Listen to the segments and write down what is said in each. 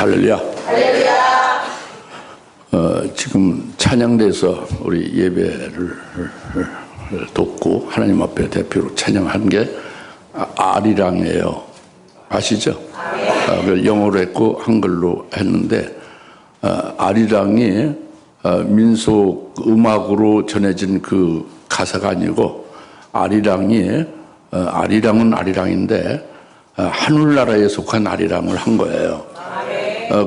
할렐루야. 할렐루야. 지금 찬양대에서 우리 예배를 돕고 하나님 앞에 대표로 찬양한 게 아리랑이에요. 아시죠? 그걸 영어로 했고 한글로 했는데 아리랑이 민속 음악으로 전해진 그 가사가 아니고 아리랑은 아리랑인데 하늘나라에 속한 아리랑을 한 거예요.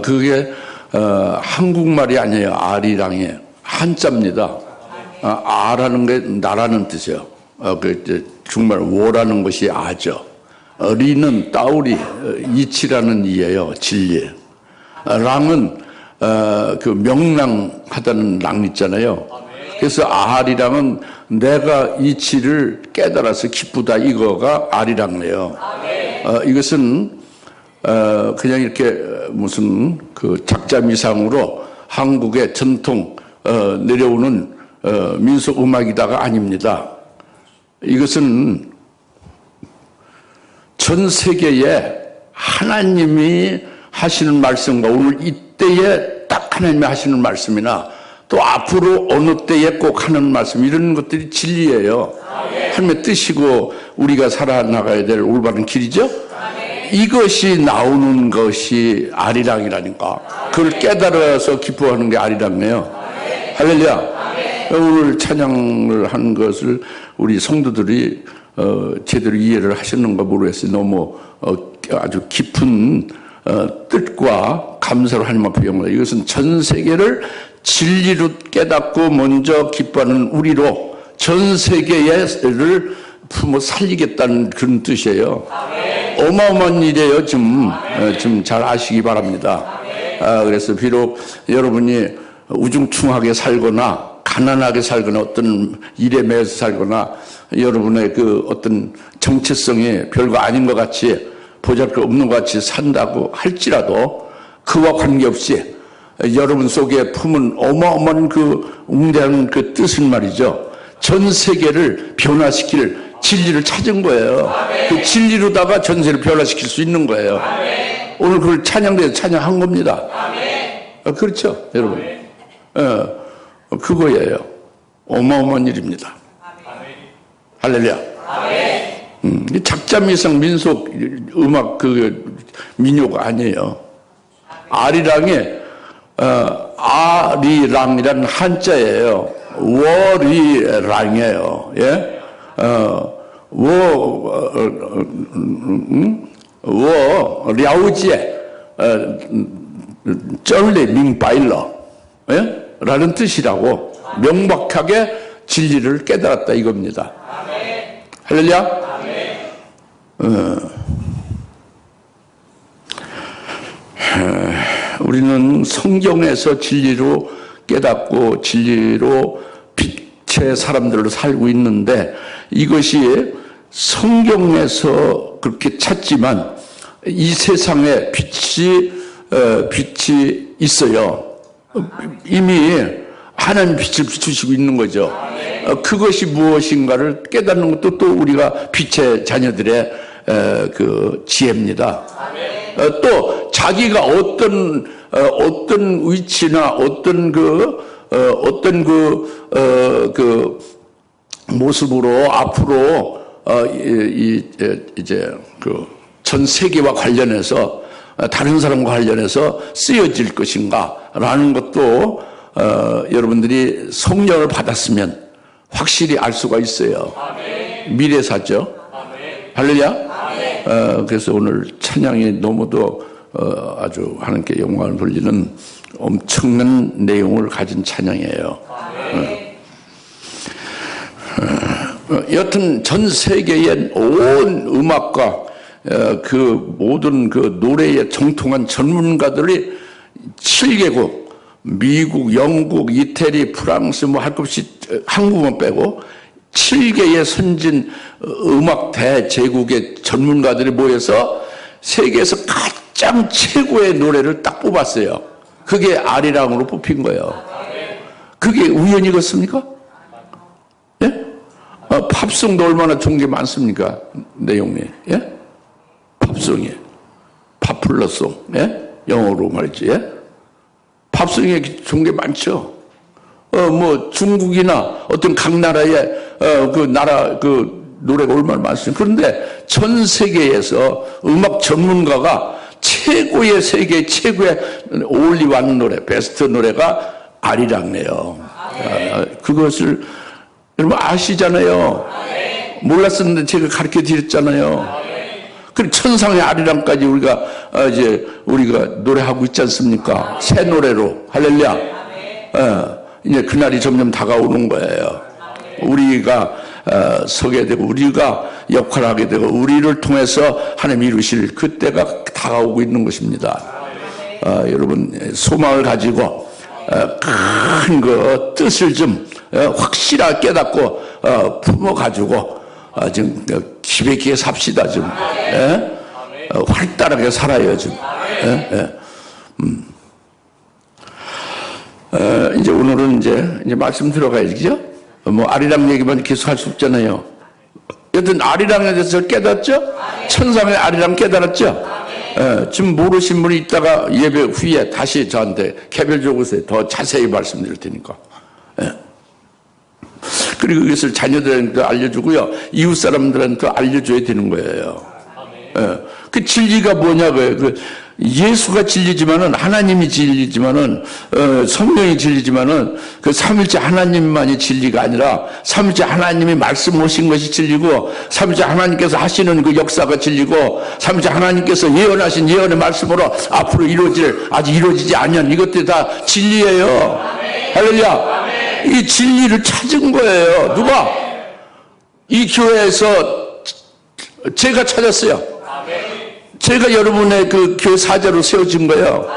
그게 한국말이 아니에요. 아리랑이 한자입니다. 아라는 게 나라는 뜻이에요. 정말 워라는 것이 아죠. 리는 따우리, 이치라는 이예요. 진리. 랑은 그 명랑하다는 랑 있잖아요. 그래서 아리랑은 내가 이치를 깨달아서 기쁘다, 이거가 아리랑이에요. 이것은 그냥 이렇게 무슨 그 작자미상으로 한국의 전통 내려오는 민속 음악이다가 아닙니다. 이것은 전 세계에 하나님이 하시는 말씀과 오늘 이때에 딱 하나님이 하시는 말씀이나 또 앞으로 어느 때에 꼭 하는 말씀, 이런 것들이 진리예요. 하나님의 뜻이고 우리가 살아나가야 될 올바른 길이죠. 이것이 나오는 것이 아리랑이라니까. 그걸 깨달아서 기뻐하는 게 아리랑이에요. 할렐루야. 오늘 찬양을 한 것을 우리 성도들이 제대로 이해를 하셨는가 모르겠어요. 너무 아주 깊은 뜻과 감사로 하나님 앞에 영광. 이것은 전 세계를 진리로 깨닫고 먼저 기뻐하는 우리로 전 세계를 품어 살리겠다는 그런 뜻이에요. 어마어마한 일이에요. 좀 잘 아시기 바랍니다. 그래서 비록 여러분이 우중충하게 살거나 가난하게 살거나 어떤 일에 매여서 살거나 여러분의 그 어떤 정체성이 별거 아닌 것 같이 보잘것없는 것 같이 산다고 할지라도 그와 관계없이 여러분 속에 품은 어마어마한 그 웅대한 그 뜻은 말이죠. 전 세계를 변화시킬 진리를 찾은 거예요. 그 진리로다가 전 세계를 변화시킬 수 있는 거예요. 오늘 그걸 찬양대에서 찬양한 겁니다. 그렇죠, 여러분? 그거예요. 어마어마한 일입니다. 할렐루야. 작자미상 민속 음악 그 민요가 아니에요. 아리랑에 아리랑이라는 한자예요. 워리랑이에요. 예? 랴오지에 쩔레 밍바일러 라는 뜻이라고 명확하게 진리를 깨달았다 이겁니다. 할렐루야. 우리는 성경에서 진리로 깨닫고 진리로 빛의 사람들로 살고 있는데 이것이 성경에서 그렇게 찾지만 이 세상에 빛이 있어요. 이미 하나님 빛을 비추시고 있는 거죠. 그것이 무엇인가를 깨닫는 것도 또 우리가 빛의 자녀들의 그 지혜입니다. 또 자기가 어떤 위치나 어떤 그 모습으로 앞으로 이제 그 전 세계와 관련해서 다른 사람과 관련해서 쓰여질 것인가라는 것도 여러분들이 성령을 받았으면 확실히 알 수가 있어요. 미래사죠. 할렐루야. 그래서 오늘 찬양이 너무도 아주 하나님께 영광을 돌리는 엄청난 내용을 가진 찬양이에요. 여튼 전 세계의 온 음악과 그 모든 그 노래에 정통한 전문가들이 7개국, 미국, 영국, 이태리, 프랑스 뭐 할 것 없이 한국만 빼고 7개의 선진 음악 대제국의 전문가들이 모여서 세계에서 가장 최고의 노래를 딱 뽑았어요. 그게 아리랑으로 뽑힌 거예요. 그게 우연이겠습니까? 예? 팝송도 얼마나 좋은 게 많습니까? 내용이. 예? 팝송이. 파플러송. 예? 영어로 말이지. 예? 팝송에 좋은 게 많죠. 뭐 중국이나 어떤 각 나라의 그 노래가 얼마나 많습니까? 그런데 전 세계에서 음악 전문가가 최고의 세계 최고의 올리완 노래, 베스트 노래가 아리랑이에요. 그것을 여러분 아시잖아요. 몰랐었는데 제가 가르쳐 드렸잖아요. 그리고 천상의 아리랑까지 우리가 노래하고 있지 않습니까? 새 노래로 할렐루야. 이제 그날이 점점 다가오는 거예요. 우리가 서게 되고 우리가 역할을 하게 되고 우리를 통해서 하나님 이루실 그때가 다가오고 있는 것입니다. 여러분 소망을 가지고 큰 그 뜻을 좀 확실하게 깨닫고 품어가지고 지금 기백기에 삽시다 좀. 활달하게 살아요 좀. 이제 오늘은 이제 말씀 들어가야지, 그죠? 뭐 아리랑 얘기만 계속 할 수 없잖아요. 여튼 아리랑에 대해서 깨닫죠? 천상의 아리랑 깨달았죠? 지금 모르신 분이 있다가 예배 후에 다시 저한테 개별적으로 더 자세히 말씀드릴 테니까. 그리고 이것을 자녀들한테 알려주고요. 이웃 사람들한테 알려줘야 되는 거예요. 그 진리가 뭐냐고요. 예수가 진리지만은 하나님이 진리지만은 성령이 진리지만은 그 삼위일체 하나님만이 진리가 아니라 삼위일체 하나님이 말씀하신 것이 진리고 삼위일체 하나님께서 하시는 그 역사가 진리고 삼위일체 하나님께서 예언하신 예언의 말씀으로 앞으로 이루어질 아직 이루어지지 않은 이것들이 다 진리예요. 할렐루야. 이 진리를 찾은 거예요. 누가? 이 교회에서 제가 찾았어요. 제가 여러분의 그 교회 사자로 세워진 거예요.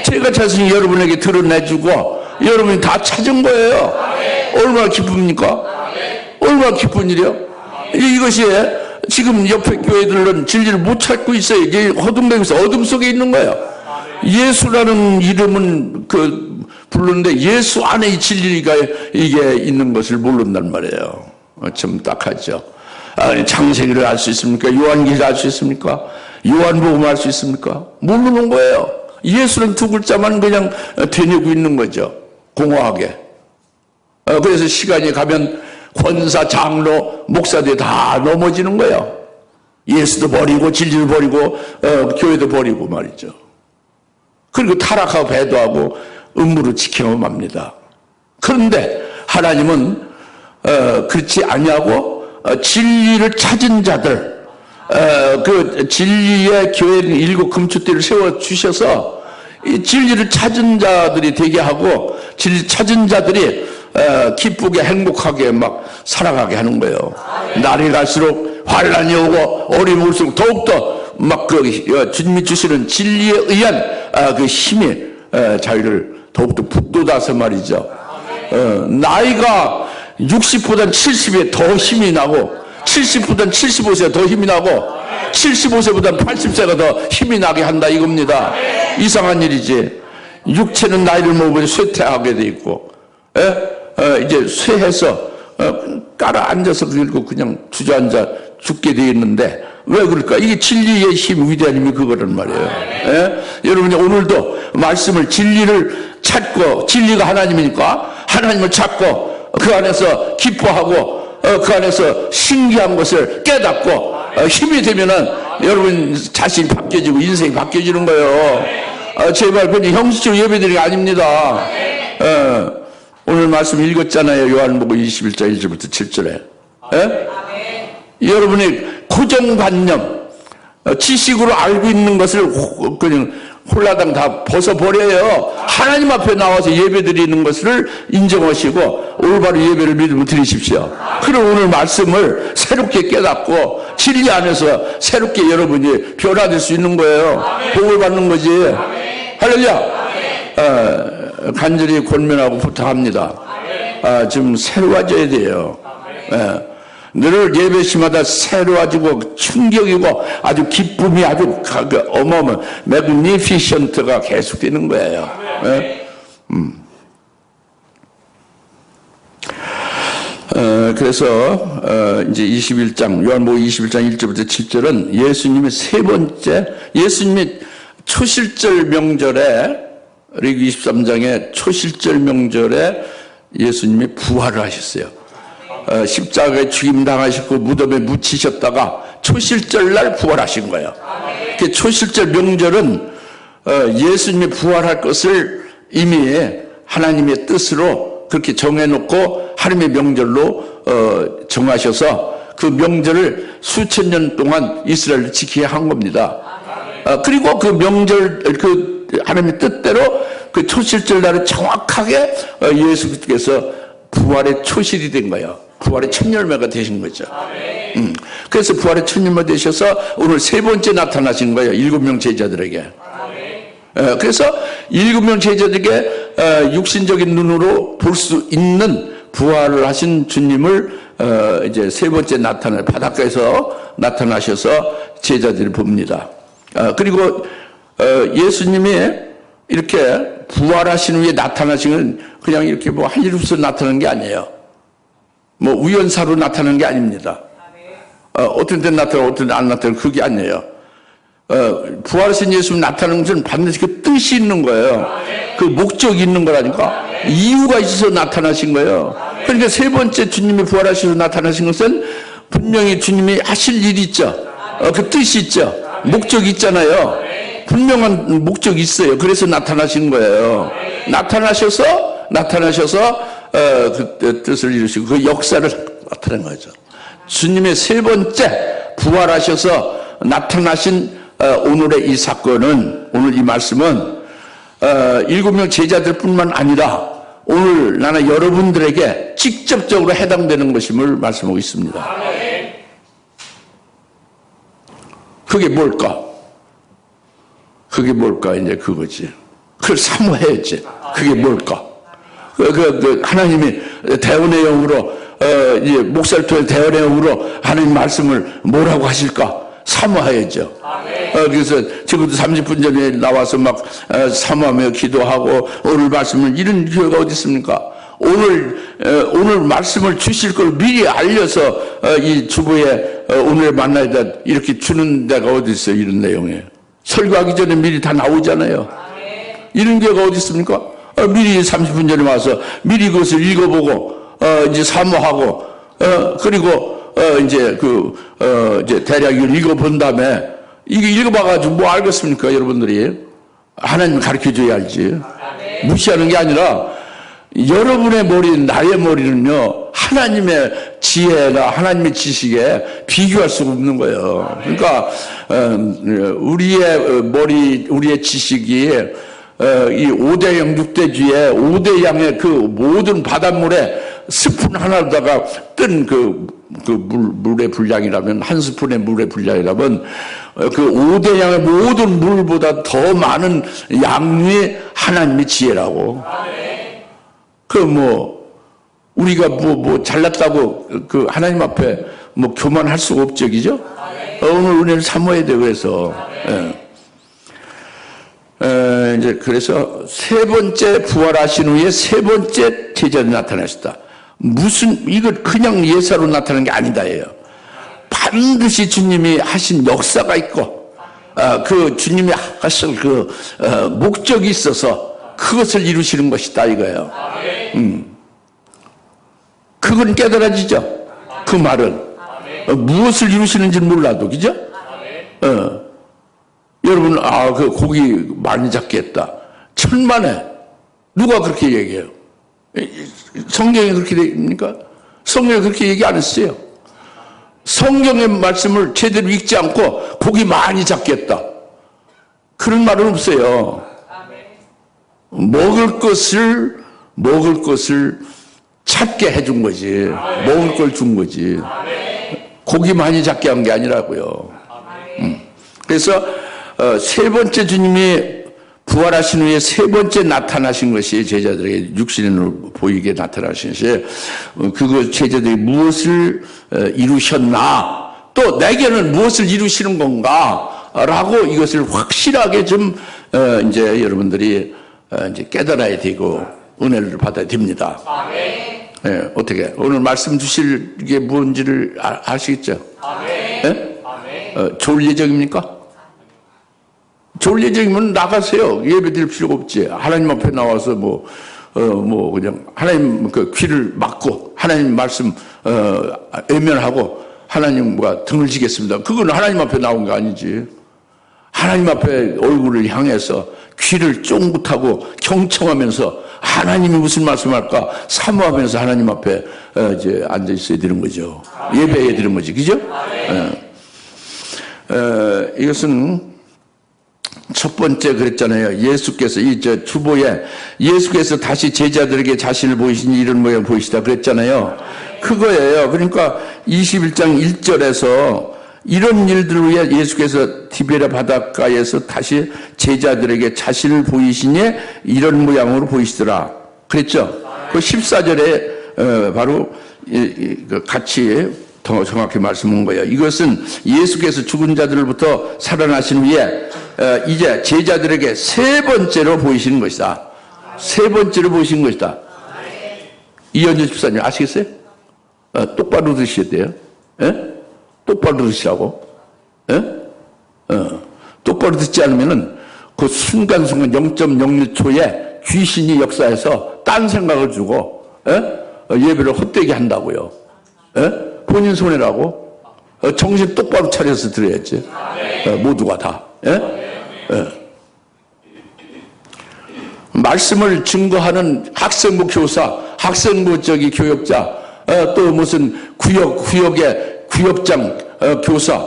제가 자신이 여러분에게 드러내주고 여러분이 다 찾은 거예요. 얼마나 기쁩니까? 얼마나 기쁜 일이요? 이것이 지금 옆에 교회들은 진리를 못 찾고 있어요. 이게 허둥대면서 어둠 속에 있는 거예요. 예수라는 이름은 부르는데 예수 안에 이 진리가 이게 있는 것을 모른단 말이에요. 좀 딱하죠. 창세기를 알 수 있습니까? 요한기를 알 수 있습니까? 요한복음을 알 수 있습니까? 모르는 거예요. 예수는 두 글자만 그냥 되뇌고 있는 거죠. 공허하게. 그래서 시간이 가면 권사, 장로, 목사들이 다 넘어지는 거예요. 예수도 버리고 진리를 버리고 교회도 버리고 말이죠. 그리고 타락하고 배도하고 음무를 지켜만 맙니다. 그런데 하나님은 그렇지 아니하고 진리를 찾은 자들, 그 진리의 교회는 일곱 금초대를 세워주셔서 이 진리를 찾은 자들이 되게 하고 진리 찾은 자들이 기쁘게 행복하게 막 살아가게 하는 거예요. 날이 갈수록 환란이 오고 어려움이 올수록 더욱더 막 주님이 주시는 진리에 의한 그 힘이 자기를 더욱더 북돋아서 말이죠. 나이가 60보단 70에 더 힘이 나고 70보단 75세가 더 힘이 나고 75세보단 80세가 더 힘이 나게 한다 이겁니다. 이상한 일이지. 육체는 나이를 먹으면 쇠퇴하게 돼 있고 이제 쇠해서 깔아 앉아서 그냥 주저앉아 죽게 돼 있는데 왜 그럴까? 이게 진리의 힘, 위대한 힘이 그거란 말이에요. 여러분이 오늘도 말씀을 진리를 찾고 진리가 하나님이니까 하나님을 찾고 그 안에서 기뻐하고 그 안에서 신기한 것을 깨닫고 힘이 되면은 여러분 자신이 바뀌어지고 인생이 바뀌어지는 거예요. 제발 그냥 형식적으로 예배드리는 게 아닙니다. 오늘 말씀 읽었잖아요. 요한복음 21장 1절부터 7절에. 여러분이 고정관념, 지식으로 알고 있는 것을 그냥 홀라당 다 벗어버려요. 하나님 앞에 나와서 예배드리는 것을 인정하시고 올바른 예배를 믿으면 드리십시오. 그럼 오늘 말씀을 새롭게 깨닫고 진리 안에서 새롭게 여러분이 변화될 수 있는 거예요. 복을 받는 거지. 할렐루야. 간절히 권면하고 부탁합니다. 지금 새로워져야 돼요. 늘 예배 시마다 새로워지고 충격이고 아주 기쁨이 아주 어마어마한 매그니피션트가 계속되는 거예요. 그래서 이제 21장 요한복음 21장 1절부터 7절은 예수님의 세 번째 예수님이 초실절 명절에, 레위기 23장의 초실절 명절에 예수님이 부활을 하셨어요. 십자가에 죽임당하시고 무덤에 묻히셨다가 초실절 날 부활하신 거예요. 그 초실절 명절은 예수님이 부활할 것을 이미 하나님의 뜻으로 그렇게 정해놓고 하나님의 명절로 정하셔서 그 명절을 수천 년 동안 이스라엘을 지키게 한 겁니다. 그리고 그 명절, 그 하나님의 뜻대로 그 초실절 날은 정확하게 예수께서 부활의 초실이 된 거예요. 부활의 첫 열매가 되신 거죠. 그래서 부활의 첫 열매 되셔서 오늘 세 번째 나타나신 거예요. 7명 제자들에게. 그래서 7명 제자들에게 육신적인 눈으로 볼 수 있는 부활을 하신 주님을 이제 세 번째 바닷가에서 나타나셔서 제자들이 봅니다. 그리고 예수님이 이렇게 부활하신 후에 나타나신 건 그냥 이렇게 뭐 할 일 없어 나타나는 게 아니에요. 뭐 우연사로 나타나는 게 아닙니다. 어떤 때 나타나고 어떤 때 안 나타나고 그게 아니에요. 부활하신 예수님 나타나는 것은 반드시 그 뜻이 있는 거예요. 그 목적이 있는 거라니까. 이유가 있어서 나타나신 거예요. 그러니까 세 번째 주님이 부활하시고 나타나신 것은 분명히 주님이 하실 일이 있죠. 그 뜻이 있죠. 목적이 있잖아요. 분명한 목적이 있어요. 그래서 나타나신 거예요. 나타나셔서 그 뜻을 이루시고 그 역사를 나타낸 거죠. 주님의 세 번째 부활하셔서 나타나신 오늘의 이 사건은, 오늘 이 말씀은 7명 제자들뿐만 아니라 오늘 나는 여러분들에게 직접적으로 해당되는 것임을 말씀하고 있습니다. 그게 뭘까? 그게 뭘까? 이제 그거지. 그걸 사모해야지. 그게 뭘까? 하나님이 대언의 영으로, 이제 목사를 통해 대언의 영으로 하나님 말씀을 뭐라고 하실까? 사모해야죠. 그래서 지금도 30분 전에 나와서 막 사모하며 기도하고 오늘 말씀을, 이런 기회가 어디 있습니까? 오늘 말씀을 주실 걸 미리 알려서 이 주보에 오늘 만나야 돼 이렇게 주는 데가 어디 있어요? 이런 내용에 설교하기 전에 미리 다 나오잖아요. 이런 기회가 어디 있습니까? 미리 30분 전에 와서 미리 그것을 읽어보고 이제 사모하고 그리고 이제 이제 대략 이걸 읽어본 다음에 이게 읽어봐가지고 뭐 알겠습니까? 여러분들이 하나님 가르쳐줘야 알지. 무시하는 게 아니라 여러분의 머리는, 나의 머리는요, 하나님의 지혜나 하나님의 지식에 비교할 수가 없는 거예요. 그러니까 우리의 머리, 우리의 지식이 이 5대양 6대주에 5대양의 그 모든 바닷물에 스푼 하나로다가 뜬 물의 분량이라면, 한 스푼의 물의 분량이라면 그 5대양의 모든 물보다 더 많은 양의 하나님의 지혜라고. 우리가 잘났다고 그 하나님 앞에 교만할 수가 없죠, 그죠? 오늘 은혜를 사모해야 돼요, 그래서. 이제 그래서 세 번째 부활하신 후에 세 번째 제자들이 나타나셨다. 이거 그냥 예사로 나타나는 게 아니다예요. 반드시 주님이 하신 역사가 있고, 그 주님이 하실 목적이 있어서 그것을 이루시는 것이다, 이거예요. 그건 깨달아지죠? 그 말은. 무엇을 이루시는지는 몰라도, 그죠? 여러분, 그 고기 많이 잡겠다. 천만에. 누가 그렇게 얘기해요? 성경에 그렇게 됩니까? 성경에 그렇게 얘기 안 했어요. 성경의 말씀을 제대로 읽지 않고 고기 많이 잡겠다. 그런 말은 없어요. 먹을 것을 찾게 해준 거지. 먹을 걸 준 거지. 고기 많이 잡게 한 게 아니라고요. 그래서 세 번째 주님이 부활하신 후에 세 번째 나타나신 것이 제자들에게 육신으로 보이게 나타나신 것이 그거 제자들이 무엇을 이루셨나, 또 내게는 무엇을 이루시는 건가 라고 이것을 확실하게 좀 이제 여러분들이 이제 깨달아야 되고 은혜를 받아야 됩니다. 네, 어떻게 오늘 말씀 주실 게 뭔지를 아시겠죠? 네? 좋을 예정입니까? 좋을 예정이면 나가세요. 예배 드릴 필요가 없지. 하나님 앞에 나와서 그냥 하나님 그 귀를 막고 하나님 말씀, 외면하고 하나님과 등을 지겠습니다. 그건 하나님 앞에 나온 게 아니지. 하나님 앞에 얼굴을 향해서 귀를 쫑긋하고 경청하면서 하나님이 무슨 말씀할까 사모하면서 하나님 앞에 이제 앉아 있어야 되는 거죠. 예배해야 되는 거지. 그죠? 이것은 첫 번째 그랬잖아요. 예수께서 주보에 예수께서 다시 제자들에게 자신을 보이시니 이런 모양 보이시다 그랬잖아요. 그거예요. 그러니까 21장 1절에서 이런 일들 위해 예수께서 디베랴 바닷가에서 다시 제자들에게 자신을 보이시니 이런 모양으로 보이시더라 그랬죠. 그 14절에 바로 같이 더 정확히 말씀한 거예요. 이것은 예수께서 죽은 자들로부터 살아나신 후에 이제 제자들에게 세 번째로 보이시는 것이다. 세 번째로 보이신 것이다. 이현주 집사님 아시겠어요? 똑바로 들으셔야 돼요. 예? 똑바로 들으시라고. 예? 똑바로 듣지 않으면은 그 순간순간 0.01초에 귀신이 역사해서 딴 생각을 주고 예배를 헛되게 한다고요. 본인 손해라고. 정신 똑바로 차려서 들어야지. 모두가 다. 말씀을 증거하는 학생부 교사, 학생부 교역자, 또 무슨 구역의 구역장 교사,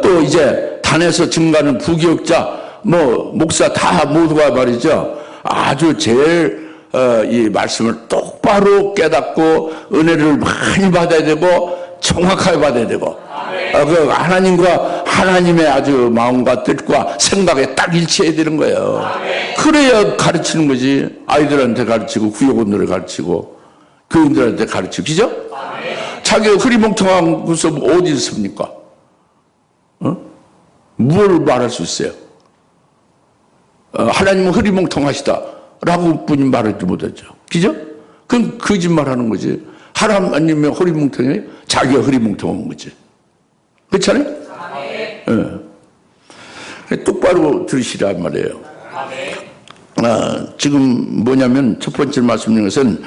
또 이제 단에서 증가하는 부교역자, 목사 다 모두가 말이죠. 아주 제일 이 말씀을 똑바로 깨닫고 은혜를 많이 받아야 되고 정확하게 받아야 되고 그 하나님과 하나님의 아주 마음과 뜻과 생각에 딱 일치해야 되는 거예요. 그래야 가르치는 거지. 아이들한테 가르치고 구역원들을 가르치고 교인들한테 가르치고 그죠? 자기가 흐리멍텅한 것을 어디 있습니까? 뭘 말할 수 있어요? 하나님은 흐리멍텅하시다 라고 뿐이 말하지 못하죠. 그죠? 그건 거짓말 하는 거지. 하나님의 흐리멍텅해? 자기가 흐리멍텅한 거지. 그렇잖아요? 똑바로 들으시란 말이에요. 지금 뭐냐면 첫 번째 말씀드린 것은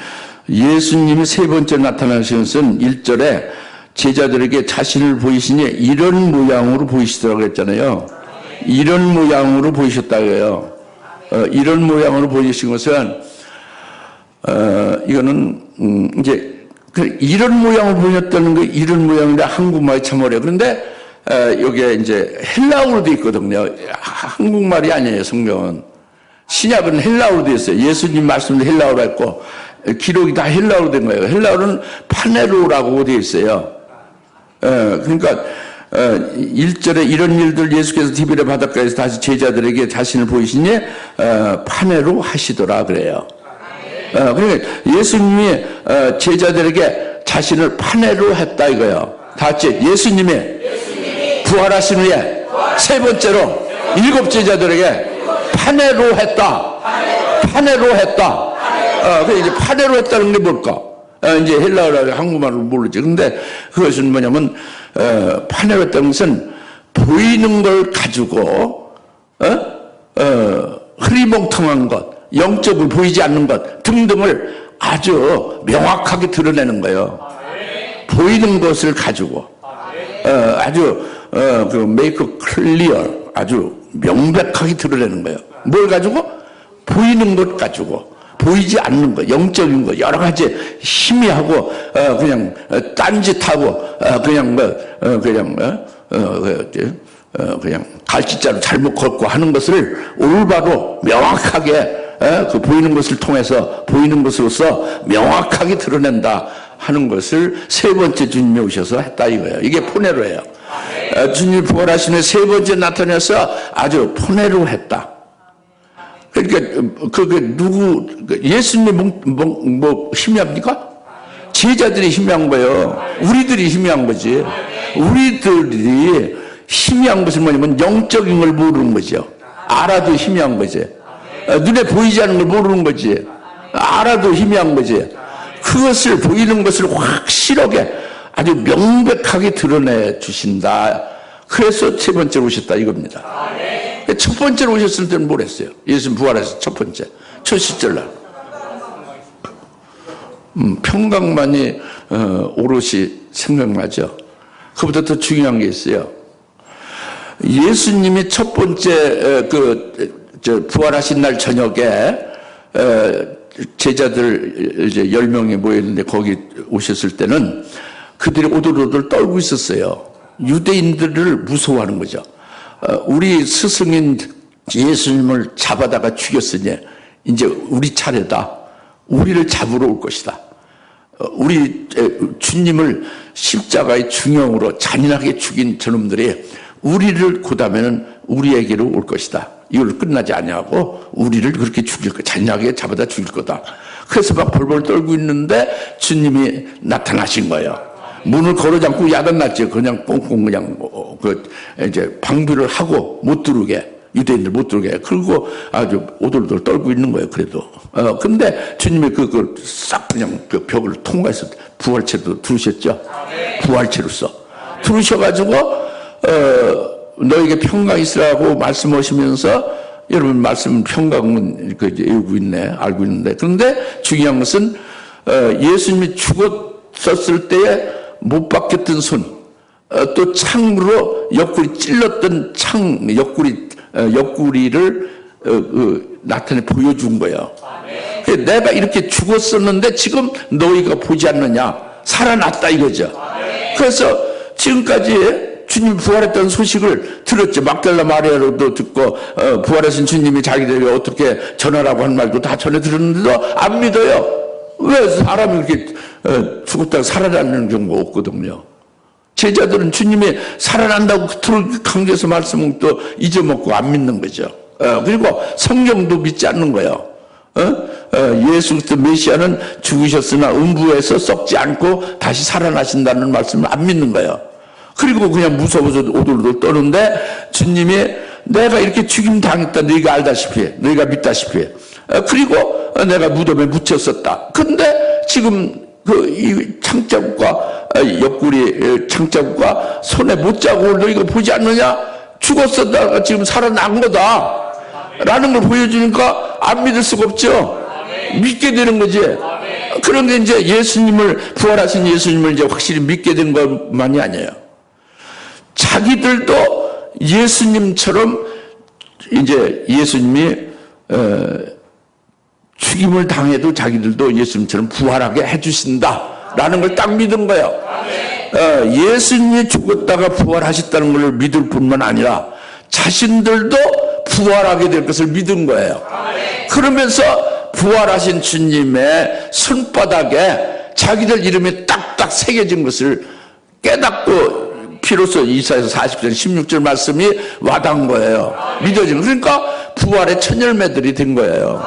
예수님이 세 번째 나타나신 것은 1절에 제자들에게 자신을 보이시니 이런 모양으로 보이시더라고 했잖아요. 이런 모양으로 보이셨다고 해요. 이런 모양으로 보이신 것은 이거는 이제 이런 모양으로 보였다는 거 이런 모양인데 한국말이 참 어려워요. 그런데 여기에 이제 헬라어로 되어 있거든요. 한국말이 아니에요. 성경은. 신약은 헬라어로 되어 있어요. 예수님 말씀도 헬라어로 했고 기록이 다 헬라어로 된 거예요. 헬라어는 파네로라고 되어 있어요. 그러니까 1절에 이런 일들 예수께서 디베랴 바닷가에서 다시 제자들에게 자신을 보이시니 파네로 하시더라 그래요. 그러니까 예수님이 제자들에게 자신을 파네로 했다 이거예요. 다 같이 예수님이 부활하신 후에 세 번째로 일곱 제자들에게 파네로 했다. 파네로 했다. 이제 파네로 했다는 게 뭘까? 이제 헬라어라 한국말로 모르지. 근데 그것은 뭐냐면 파네로 했다는 것은 보이는 걸 가지고 흐리멍텅한 것, 영적으로 보이지 않는 것 등등을 아주 명확하게 드러내는 거예요. 보이는 것을 가지고 아주 그 make clear 아주 명백하게 드러내는 거예요. 뭘 가지고? 보이는 것 가지고 보이지 않는 것, 영적인 것 여러 가지 희미하고 그냥 딴짓하고 그냥 갈짓자로 잘못 걷고 하는 것을 올바로 명확하게 그 보이는 것을 통해서 보이는 것으로서 명확하게 드러낸다 하는 것을 세 번째 주님이 오셔서 했다 이거예요. 이게 포네로예요. 주님이 부활하신 후에 세 번째 나타나서 아주 포네로 했다. 그러니까 누구 예수님 뭐 희미합니까? 제자들이 희미한 거예요. 우리들이 희미한 거지. 우리들이 희미한 것은 뭐냐면 영적인 걸 모르는 거죠. 알아도 희미한 거지. 눈에 보이지 않는 걸 모르는 거지. 알아도 희미한 거지. 그것을 보이는 것을 확실하게 아주 명백하게 드러내 주신다. 그래서 세 번째로 오셨다 이겁니다. 첫 번째로 오셨을 때는 뭘 했어요? 예수님 부활해서 첫 번째, 첫 시절날. 평강만이 오롯이 생각나죠. 그보다 더 중요한 게 있어요. 예수님이 첫 번째 부활하신 날 저녁에 제자들 이제 10명이 모였는데 거기 오셨을 때는 그들이 오돌오돌 떨고 있었어요. 유대인들을 무서워하는 거죠. 우리 스승인 예수님을 잡아다가 죽였으니 이제 우리 차례다. 우리를 잡으러 올 것이다. 우리 주님을 십자가의 중형으로 잔인하게 죽인 저놈들이 우리를 곧하면은 우리에게로 올 것이다. 이걸 끝나지 아니하고 우리를 그렇게 죽일 거다. 잔인하게 잡아다 죽일 거다. 그래서 막 벌벌 떨고 있는데 주님이 나타나신 거예요. 문을 걸어잡고 야단났죠. 그냥 꽁꽁 그냥 이제 방비를 하고 못 들어오게. 유대인들 못 들어오게. 그리고 아주 오돌오돌 떨고 있는 거예요. 그래도. 근데 주님이 그걸 싹 그냥 그 벽을 통과해서 부활체로 들으셨죠. 부활체로서. 들으셔가지고, 너에게 평강 있으라고 말씀하시면서 여러분 말씀 평강은 외우고 있네. 알고 있는데. 그런데 중요한 것은, 예수님이 죽었을 때에 못 박혔던 손, 또 창으로 옆구리 찔렀던 옆구리를 나타내 보여준 거예요. 내가 이렇게 죽었었는데 지금 너희가 보지 않느냐, 살아났다 이거죠. 그래서 지금까지 주님 부활했다는 소식을 들었죠. 막달라 마리아로도 듣고 부활하신 주님이 자기들에게 어떻게 전하라고 한 말도 다 전해 들었는데도 안 믿어요. 왜 사람이 이렇게 죽었다가 살아나는 경우가 없거든요. 제자들은 주님이 살아난다고 그토록 강조해서 말씀은 또 잊어먹고 안 믿는 거죠. 그리고 성경도 믿지 않는 거예요. 예수 그리스도 메시아는 죽으셨으나 음부에서 썩지 않고 다시 살아나신다는 말씀을 안 믿는 거예요. 그리고 그냥 무서워서 오돌오돌 떠는데 주님이 내가 이렇게 죽임 당했다. 너희가 알다시피, 너희가 믿다시피. 그리고 내가 무덤에 묻혔었다. 근데 지금 이 창자국과 옆구리 창자국과 손에 못자국을 너희가 보지 않느냐? 죽었었다가 지금 살아난 거다. 라는 걸 보여주니까 안 믿을 수가 없죠. 믿게 되는 거지. 그런데 이제 부활하신 예수님을 이제 확실히 믿게 된 것만이 아니에요. 자기들도 예수님처럼 이제 예수님이 죽임을 당해도 자기들도 예수님처럼 부활하게 해주신다라는 걸 딱 믿은 거예요. 예수님이 죽었다가 부활하셨다는 걸 믿을 뿐만 아니라 자신들도 부활하게 될 것을 믿은 거예요. 그러면서 부활하신 주님의 손바닥에 자기들 이름이 딱딱 새겨진 것을 깨닫고 비로소 이사야서 40장 16절 말씀이 와닿은 거예요. 믿어지는. 그러니까 부활의 첫 열매들이 된 거예요.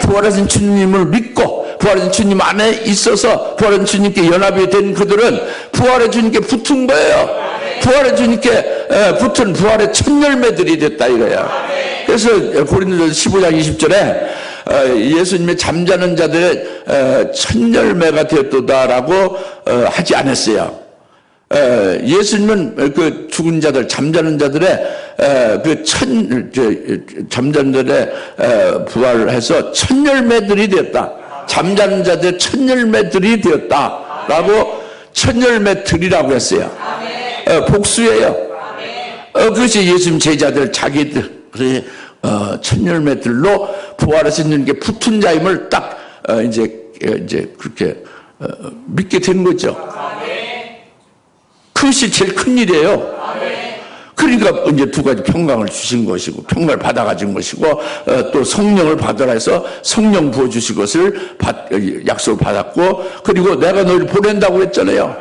부활하신 주님을 믿고 부활하신 주님 안에 있어서 부활하신 주님께 연합이 된 그들은 부활의 주님께 붙은 거예요. 부활의 주님께 붙은 부활의 첫 열매들이 됐다 이거야. 그래서 고린도전서 15장 20절에 예수님의 잠자는 자들의 첫 열매가 되었도다라고 하지 않았어요. 예수님은 그 죽은 자들, 잠자는 자들의 잠자는 자들의 부활을 해서 첫 열매들이 되었다. 잠자는 자들의 첫 열매들이 되었다라고 첫 열매들이라고 했어요. 복수예요. 그것이 예수님 제자들 자기들의 첫 열매들로 부활하신 주님께 붙은 자임을 딱 이제 그렇게 믿게 된 거죠. 그것이 제일 큰 일이에요. 그러니까 이제 두 가지 평강을 주신 것이고 평강을 받아가진 것이고 또 성령을 받으라 해서 성령 부어주신 것을 약속을 받았고 그리고 내가 너희를 보낸다고 했잖아요.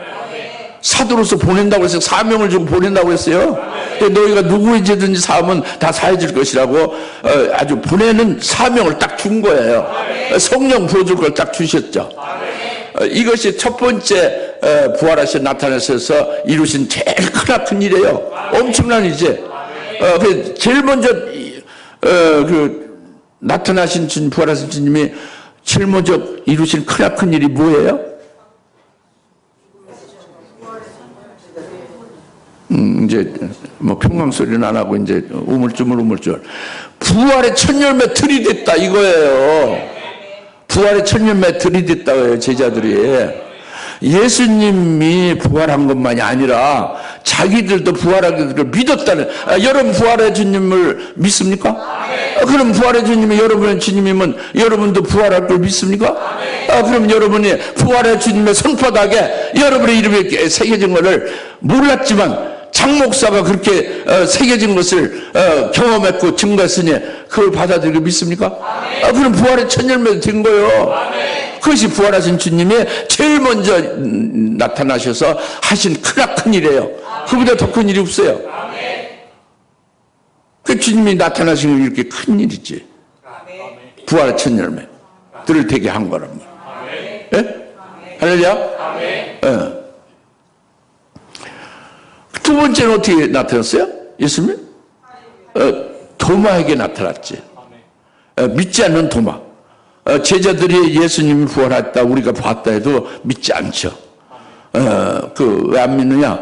사도로서 보낸다고 했어요. 사명을 주고 보낸다고 했어요. 너희가 누구에게든지 사하면 다 사해질 것이라고 아주 보내는 사명을 딱 준 거예요. 성령 부어줄 걸 딱 주셨죠. 이것이 첫 번째 부활하신 나타나셔서 이루신 제일 크나큰 일이에요. 엄청난 일이지. 제일 먼저 나타나신 주님, 부활하신 주님이 제일 먼저 이루신 크나큰 일이 뭐예요? 이제 뭐 평강 소리는 안 하고 이제 우물쭈물 부활의 첫 열매 들이댔다 이거예요. 부활의 첫 열매 들이댔다고요 제자들이. 예수님이 부활한 것만이 아니라 자기들도 부활하기를 믿었다는. 여러분 부활의 주님을 믿습니까? 그럼 부활의 주님이 여러분의 주님이면 여러분도 부활할 걸 믿습니까? 그럼 여러분이 부활의 주님의 손바닥에 여러분의 이름이 새겨진 것을 몰랐지만 장 목사가 그렇게 새겨진 것을 경험했고 증거했으니 그걸 받아들이고 믿습니까? 그럼 부활의 첫 열매가 된 거예요. 그것이 부활하신 주님이 제일 먼저 나타나셔서 하신 크나큰 일이에요. 그보다 더 큰 일이 없어요. 그 주님이 나타나신 게 이렇게 큰 일이지. 부활의 첫 열매 들을 되게 한 거란 말이에요. 예? 할렐루야? 예. 두 번째는 어떻게 나타났어요? 예수님이? 도마에게 나타났지. 믿지 않는 도마. 제자들이 예수님이 부활했다 우리가 봤다 해도 믿지 않죠. 왜 안 믿느냐?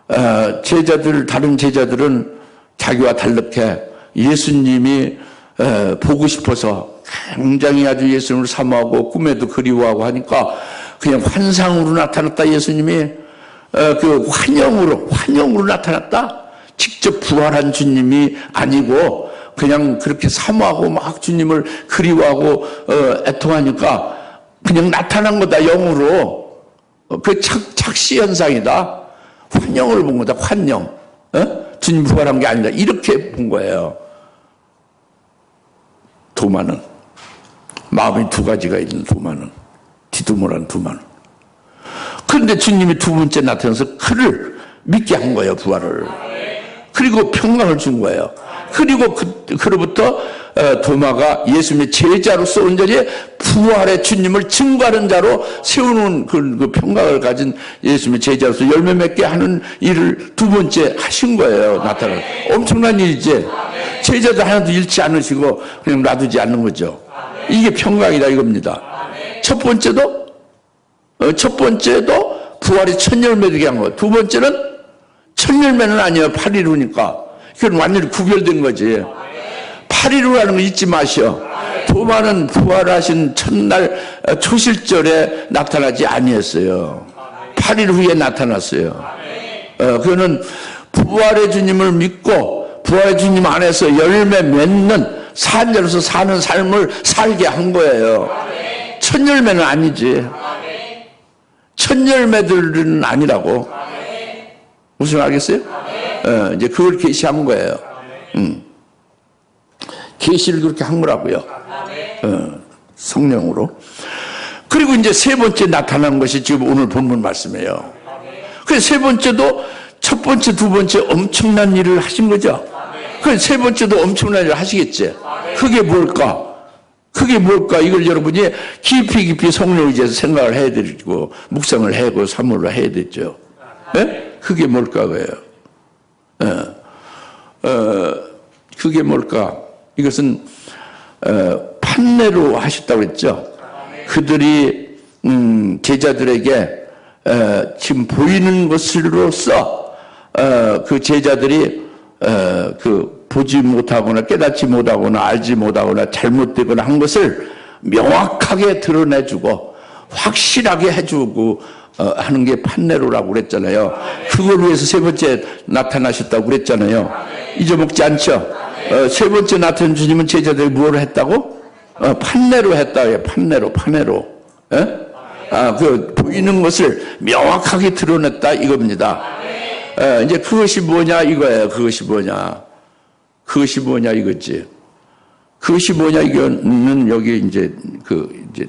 다른 제자들은 자기와 다르게 예수님이 보고 싶어서 굉장히 아주 예수님을 사모하고 꿈에도 그리워하고 하니까 그냥 환상으로 나타났다. 예수님이 그 환영으로 나타났다. 직접 부활한 주님이 아니고 그냥 그렇게 사모하고 막 주님을 그리워하고 애통하니까 그냥 나타난 거다. 영으로. 그 착시 현상이다. 환영을 본 거다. 환영. 주님 부활한 게 아니라 이렇게 본 거예요. 도마는 마음이 두 가지가 있는 도마는 디두모라는 도마는. 그런데 주님이 두 번째 나타나서 그를 믿게 한 거예요. 부활을. 그리고 평강을 준 거예요. 그리고 그로부터 도마가 예수님의 제자로서 온전히 부활의 주님을 증거하는 자로 세우는 그 평강을 가진 예수님의 제자로서 열매 맺게 하는 일을 두 번째 하신 거예요. 나타나는 엄청난 일이지. 제자도 하나도 잃지 않으시고 그냥 놔두지 않는 거죠. 이게 평강이다 이겁니다. 첫 번째도 부활의 첫 열매 되게 한 거예요. 두 번째는 첫 열매는 아니에요. 8일 후니까. 그건 완전히 구별된 거지. 8일 후라는 거 잊지 마시오. 도마는 부활하신 첫날 초실절에 나타나지 아니었어요. 8일 후에 나타났어요. 그거는 부활의 주님을 믿고 부활의 주님 안에서 열매 맺는 산자로서 사는 삶을 살게 한 거예요. 첫 열매는 아니지. 첫 열매들은 아니라고. 무슨 말 알겠어요? 이제 그걸 계시한 거예요. 계시를 그렇게 한 거라고요. 성령으로. 그리고 이제 세 번째 나타난 것이 지금 오늘 본문 말씀이에요. 그래서 세 번째도 첫 번째, 두 번째 엄청난 일을 하신 거죠. 그래서 세 번째도 엄청난 일을 하시겠지. 그게 뭘까? 이걸 여러분이 깊이 성령 의지해서 생각을 해야 되고 묵상을 하고 사모를 해야 되죠. 네? 그게 뭘까 그래요? 그게 뭘까? 이것은 판례로 하셨다고 했죠. 그들이 제자들에게 지금 보이는 것으로서 그 제자들이 보지 못하거나 깨닫지 못하거나 알지 못하거나 잘못되거나 한 것을 명확하게 드러내주고 확실하게 해주고 하는 게 판례로라고 그랬잖아요. 그걸 위해서 세 번째 나타나셨다고 그랬잖아요. 잊어먹지 않죠? 세 번째 나타난 주님은 제자들이 무엇을 했다고? 판례로 했다. 판례로. 그 보이는 것을 명확하게 드러냈다 이겁니다. 이제 그것이 뭐냐 이거예요. 그것이 뭐냐 이거지. 그것이 뭐냐 이거는 여기 이제 이제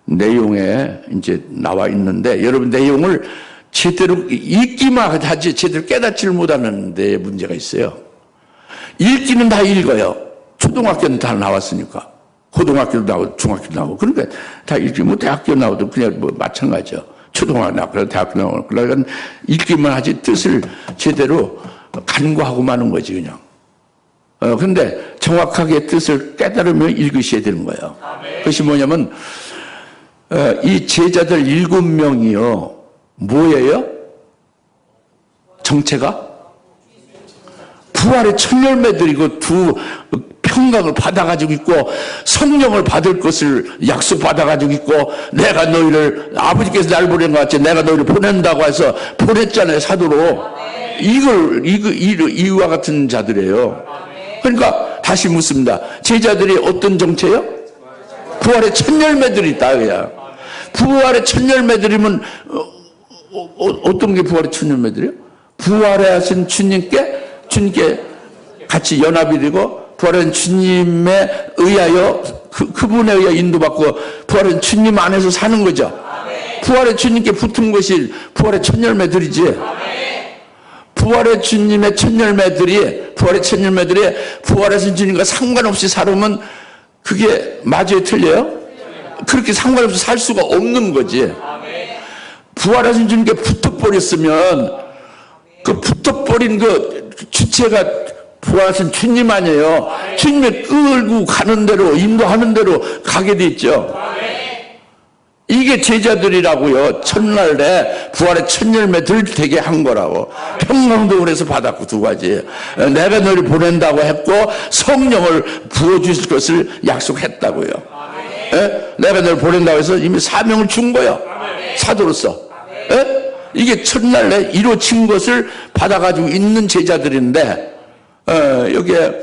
내용에 이제 나와 있는데 여러분 내용을 제대로 읽기만 하지 제대로 깨닫지를 못하는 데 문제가 있어요. 읽기는 다 읽어요. 초등학교는 다 나왔으니까. 고등학교도 나오고 중학교도 나오고 그러니까 다 읽기 뭐 대학교 나오도 그냥 뭐 마찬가지죠. 초등학교 나오고 대학교 나오고 그러니까 읽기만 하지 뜻을 제대로 간과하고 마는 거지 그냥. 근데 정확하게 뜻을 깨달으면 읽으셔야 되는 거예요. 그것이 뭐냐면 이 제자들 7명이요. 뭐예요? 정체가? 부활의 첫 열매들이 그 두 평강을 받아가지고 있고 성령을 받을 것을 약속받아가지고 있고 내가 너희를 아버지께서 날 보낸 것 같이 내가 너희를 보낸다고 해서 보냈잖아요, 사도로. 이와 같은 자들이에요. 그러니까 다시 묻습니다. 제자들이 어떤 정체요? 부활의 첫 열매들이 있다. 그냥. 부활의 첫 열매들이면 어떤 게 부활의 첫 열매들이요? 부활하신 주님께 같이 연합이 되고 부활한 주님에 의하여 그분에 의해 인도받고 부활한 주님 안에서 사는 거죠. 부활의 주님께 붙은 것이 부활의 첫 열매들이지. 부활의 주님의 첫 열매들이 부활하신 주님과 상관없이 살으면 그게 맞아요, 틀려요? 그렇게 상관없이 살 수가 없는 거지. 부활하신 주님께 붙어버렸으면 그 붙어버린 그 주체가 부활하신 주님 아니에요. 주님이 끌고 가는 대로 인도하는 대로 가게 돼 있죠. 이게 제자들이라고요. 첫날에 부활의 첫 열매들 되게 한 거라고. 평강도 그래서 받았고 두 가지. 내가 너를 보낸다고 했고 성령을 부어주실 것을 약속했다고요. 내가 너를 보낸다고 해서 이미 사명을 준 거예요. 사도로서. 이게 첫날에 이루어진 것을 받아가지고 있는 제자들인데 여기에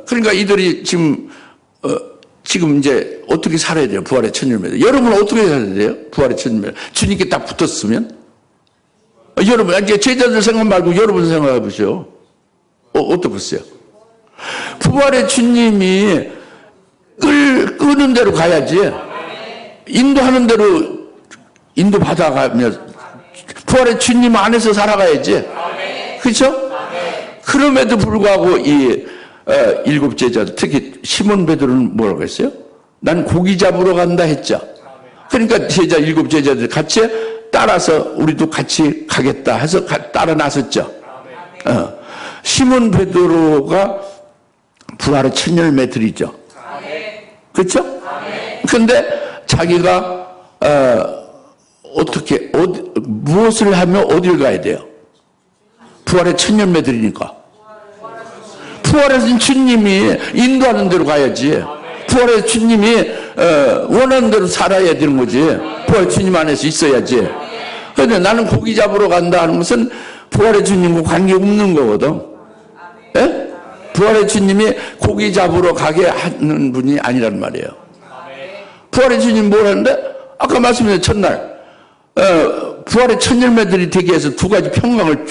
그러니까 이들이 지금 이제 어떻게 살아야 돼요? 부활의 첫 열매. 여러분은 어떻게 살아야 돼요? 부활의 첫 열매. 주님께 딱 붙었으면 여러분 이제 제자들 생각 말고 여러분 생각해 보세요. 어떻겠어요? 부활의 주님이 끄는 대로 가야지. 인도하는 대로 인도 받아가며 부활의 주님 안에서 살아가야지. 그렇죠? 그럼에도 불구하고 이 일곱 제자들, 특히 시몬 베드로는 뭐라고 했어요? 난 고기 잡으러 간다 했죠. 그러니까 일곱 제자들 같이 따라서 우리도 같이 가겠다 해서 따라 나섰죠. 시몬 베드로가 부활의 첫 열매들이죠. 그렇죠? 그런데 자기가 무엇을 하며 어딜 가야 돼요? 부활의 첫 열매들이니까. 부활하신 주님이 인도하는 대로 가야지. 부활의 주님이 원하는 대로 살아야 되는 거지. 부활의 주님 안에서 있어야지. 그런데 나는 고기 잡으러 간다 하는 것은 부활의 주님과 관계없는 거거든. 예? 부활의 주님이 고기 잡으러 가게 하는 분이 아니란 말이에요. 부활의 주님 뭘 하는데? 아까 말씀드린 첫날 부활의 첫 열매들이 되게 해서 두 가지 평강을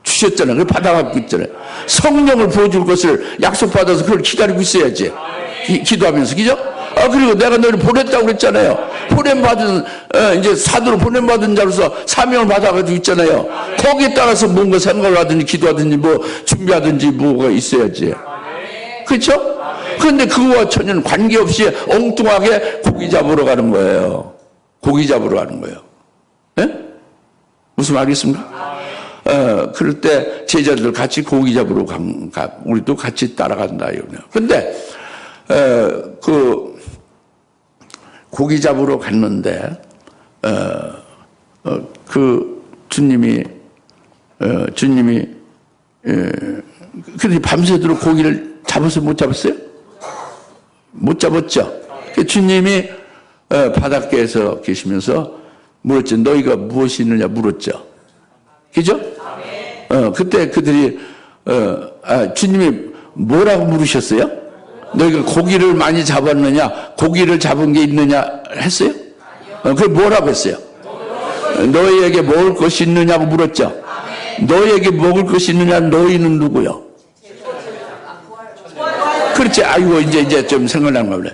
주셨잖아요. 그걸 받아갖고 있잖아요. 성령을 부어줄 것을 약속받아서 그걸 기다리고 있어야지. 기도하면서, 그죠? 그리고 내가 너를 보냈다고 그랬잖아요. 보냄받은, 이제 사도로 보냄받은 자로서 사명을 받아가지고 있잖아요. 거기에 따라서 뭔가 생각을 하든지 기도하든지 뭐 준비하든지 뭐가 있어야지. 그렇죠? 그런데 그거와 전혀 관계없이 엉뚱하게 고기 잡으러 가는 거예요. 고기 잡으러 가는 거예요. 예? 무슨 말이겠습니까? 그럴 때 제자들 같이 고기 잡으러 우리도 같이 따라간다. 그런데 그 고기 잡으러 갔는데 그 주님이 근데 밤새도록 고기를 잡았어요? 못 잡았어요? 못 잡았죠. 주님이 바닷가에서 계시면서 물었죠. 너희가 무엇이 있느냐 물었죠. 그죠? 그때 그들이 주님이 뭐라고 물으셨어요? 너희가 고기를 많이 잡았느냐? 고기를 잡은 게 있느냐 했어요? 그게 뭐라고 했어요? 너희에게 먹을 것이 있느냐고 물었죠. 너희에게 먹을 것이 있느냐? 너희는 누구요? 그렇지. 아이고 이제 좀 생각나는 거네.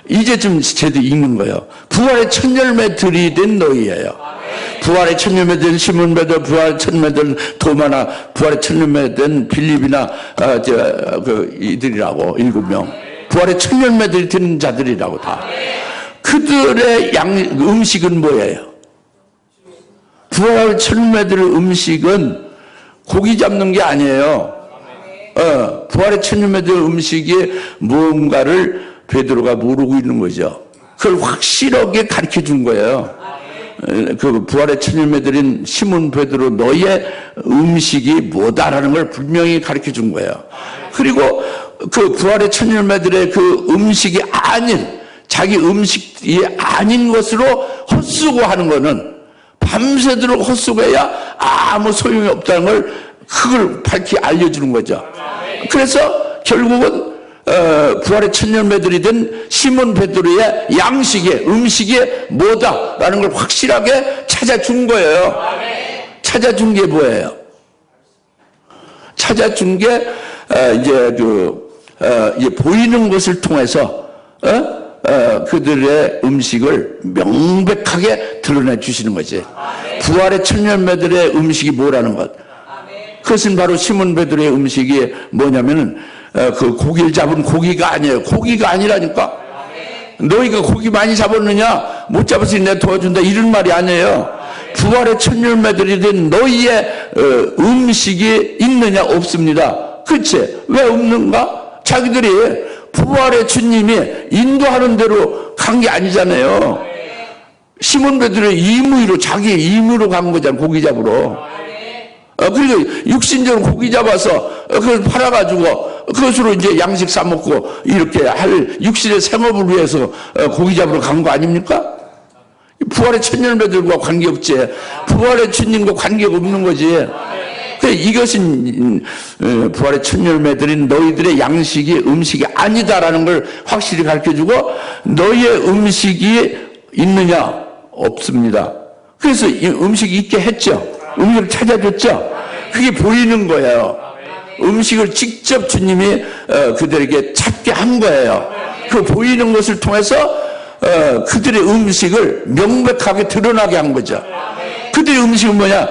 이제 좀 제대로 읽는 거예요. 부활의 첫 열매들이 된 너희예요. 부활의 첫 열매된 시몬 베드로, 부활의 첫 열매된 도마나, 부활의 첫 열매된 빌립이나 이들이라고 7명. 부활의 첫 열매들이 된 자들이라고 다. 그들의 음식은 뭐예요? 부활의 첫 열매들의 음식은 고기 잡는 게 아니에요. 부활의 첫 열매들의 음식이 무언가를 베드로가 모르고 있는 거죠. 그걸 확실하게 가르쳐 준 거예요. 그 부활의 첫 열매들인 시몬 베드로 너의 음식이 뭐다라는 걸 분명히 가르쳐 준 거예요. 그리고 그 부활의 첫 열매들의 그 음식이 아닌, 자기 음식이 아닌 것으로 헛수고하는 거는 밤새도록 헛수고해야 아무 소용이 없다는 걸 그걸 밝히 알려주는 거죠. 그래서 결국은 부활의 첫 열매들이 된 시몬 베드로의 양식의 음식이 뭐다라는 걸 확실하게 찾아준 거예요. 찾아준 게 뭐예요? 찾아준 게 이제 보이는 것을 통해서 그들의 음식을 명백하게 드러내 주시는 거지. 부활의 첫 열매들의 음식이 뭐라는 것. 그것은 바로 시몬 베드로의 음식이 뭐냐면은 그 고기를 잡은 고기가 아니에요. 고기가 아니라니까. 너희가 고기 많이 잡았느냐? 못 잡았으니 내가 도와준다. 이런 말이 아니에요. 부활의 첫 열매들이 된 너희의 음식이 있느냐? 없습니다. 그치? 왜 없는가? 자기들이 부활의 주님이 인도하는 대로 간 게 아니잖아요. 시몬 베드로의 임의로, 자기 임의로 간 거잖아. 고기 잡으러. 그리고 육신적으로 고기 잡아서 그걸 팔아가지고 그것으로 이제 양식 싸먹고 이렇게 할 육신의 생업을 위해서 고기 잡으러 간 거 아닙니까? 부활의 첫 열매들과 관계없지. 부활의 주님과 관계가 없는 거지. 이것은 부활의 첫 열매들인 너희들의 양식이 음식이 아니다라는 걸 확실히 가르쳐주고, 너희의 음식이 있느냐? 없습니다. 그래서 이 음식이 있게 했죠. 음식을 찾아줬죠. 그게 보이는 거예요. 음식을 직접 주님이 그들에게 찾게 한 거예요. 그 보이는 것을 통해서 그들의 음식을 명백하게 드러나게 한 거죠. 그들의 음식은 뭐냐?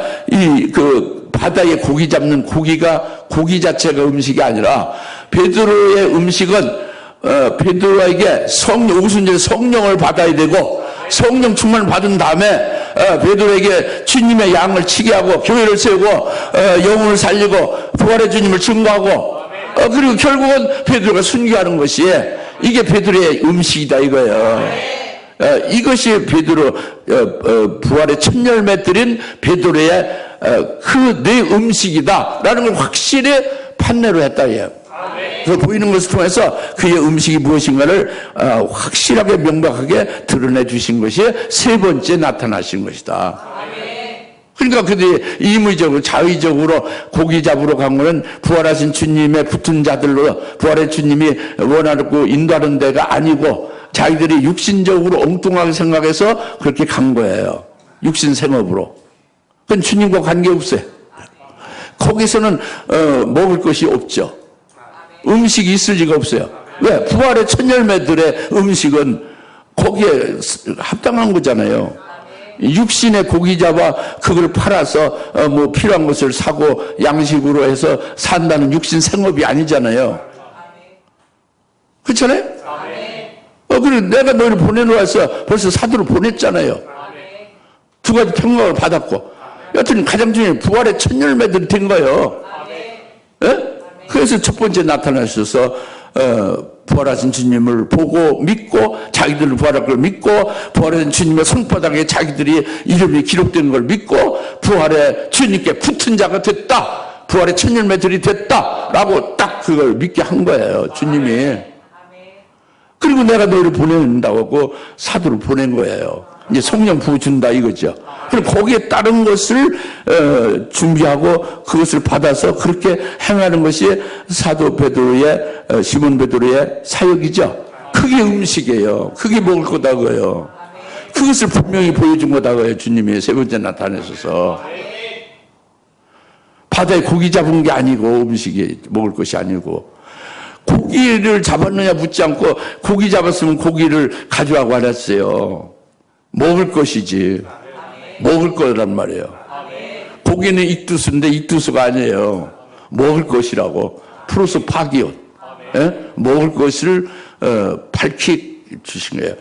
그 바다에 고기 잡는 고기 자체가 음식이 아니라, 베드로의 음식은 베드로에게 오순절에 성령을 받아야 되고, 성령 충만을 받은 다음에 베드로에게 주님의 양을 치게 하고 교회를 세우고 영혼을 살리고 부활의 주님을 증거하고 그리고 결국은 베드로가 순교하는 것이, 이게 베드로의 음식이다 이거예요. 이것이 베드로 부활의 첫 열매들인 베드로의 그 내 음식이다라는 걸 확실히 판례로 했다 이에요. 그 보이는 것을 통해서 그의 음식이 무엇인가를 확실하게 명백하게 드러내 주신 것이 세 번째 나타나신 것이다. 그러니까 그들이 임의적으로 자의적으로 고기 잡으러 간 거는 부활하신 주님의 붙은 자들로, 부활의 주님이 원하고 인도하는 데가 아니고 자기들이 육신적으로 엉뚱하게 생각해서 그렇게 간 거예요. 육신 생업으로. 그건 주님과 관계없어요. 거기서는 먹을 것이 없죠. 음식이 있을 리가 없어요. 왜? 부활의 첫 열매들의 음식은 거기에 합당한 거잖아요. 육신의 고기 잡아 그걸 팔아서 뭐 필요한 것을 사고 양식으로 해서 산다는 육신 생업이 아니잖아요. 그렇잖아요? 그리고 내가 너희를 보내놓아서 벌써 사도를 보냈잖아요. 두 가지 평강을 받았고, 여튼 가장 중요한 부활의 첫 열매들이 된 거예요. 그래서 첫 번째 나타나셔서 부활하신 주님을 보고 믿고, 자기들은 부활할 걸 믿고, 부활하신 주님의 손바닥에 자기들이 이름이 기록된 걸 믿고, 부활의 주님께 붙은 자가 됐다, 부활의 첫 열매들이 됐다라고 딱 그걸 믿게 한 거예요, 주님이. 그리고 내가 너희를 보낸다고 사도를 보낸 거예요. 이제 성령 부어준다 이거죠. 그리고 거기에 따른 것을 준비하고 그것을 받아서 그렇게 행하는 것이 사도 베드로의, 시몬 베드로의 사역이죠. 그게 음식이에요. 그게 먹을 거다고요. 그것을 분명히 보여준 거다고요. 주님이 세 번째 나타내셔서. 바다에 고기 잡은 게 아니고, 음식이 먹을 것이 아니고, 고기를 잡았느냐 묻지 않고 고기 잡았으면 고기를 가져가고 하랬어요. 먹을 것이지. 먹을 거란 말이에요. 고기는 익두수인데 익두수가 아니에요. 먹을 것이라고. 프로스 파기옷. 먹을 것을 밝히 주신 거예요.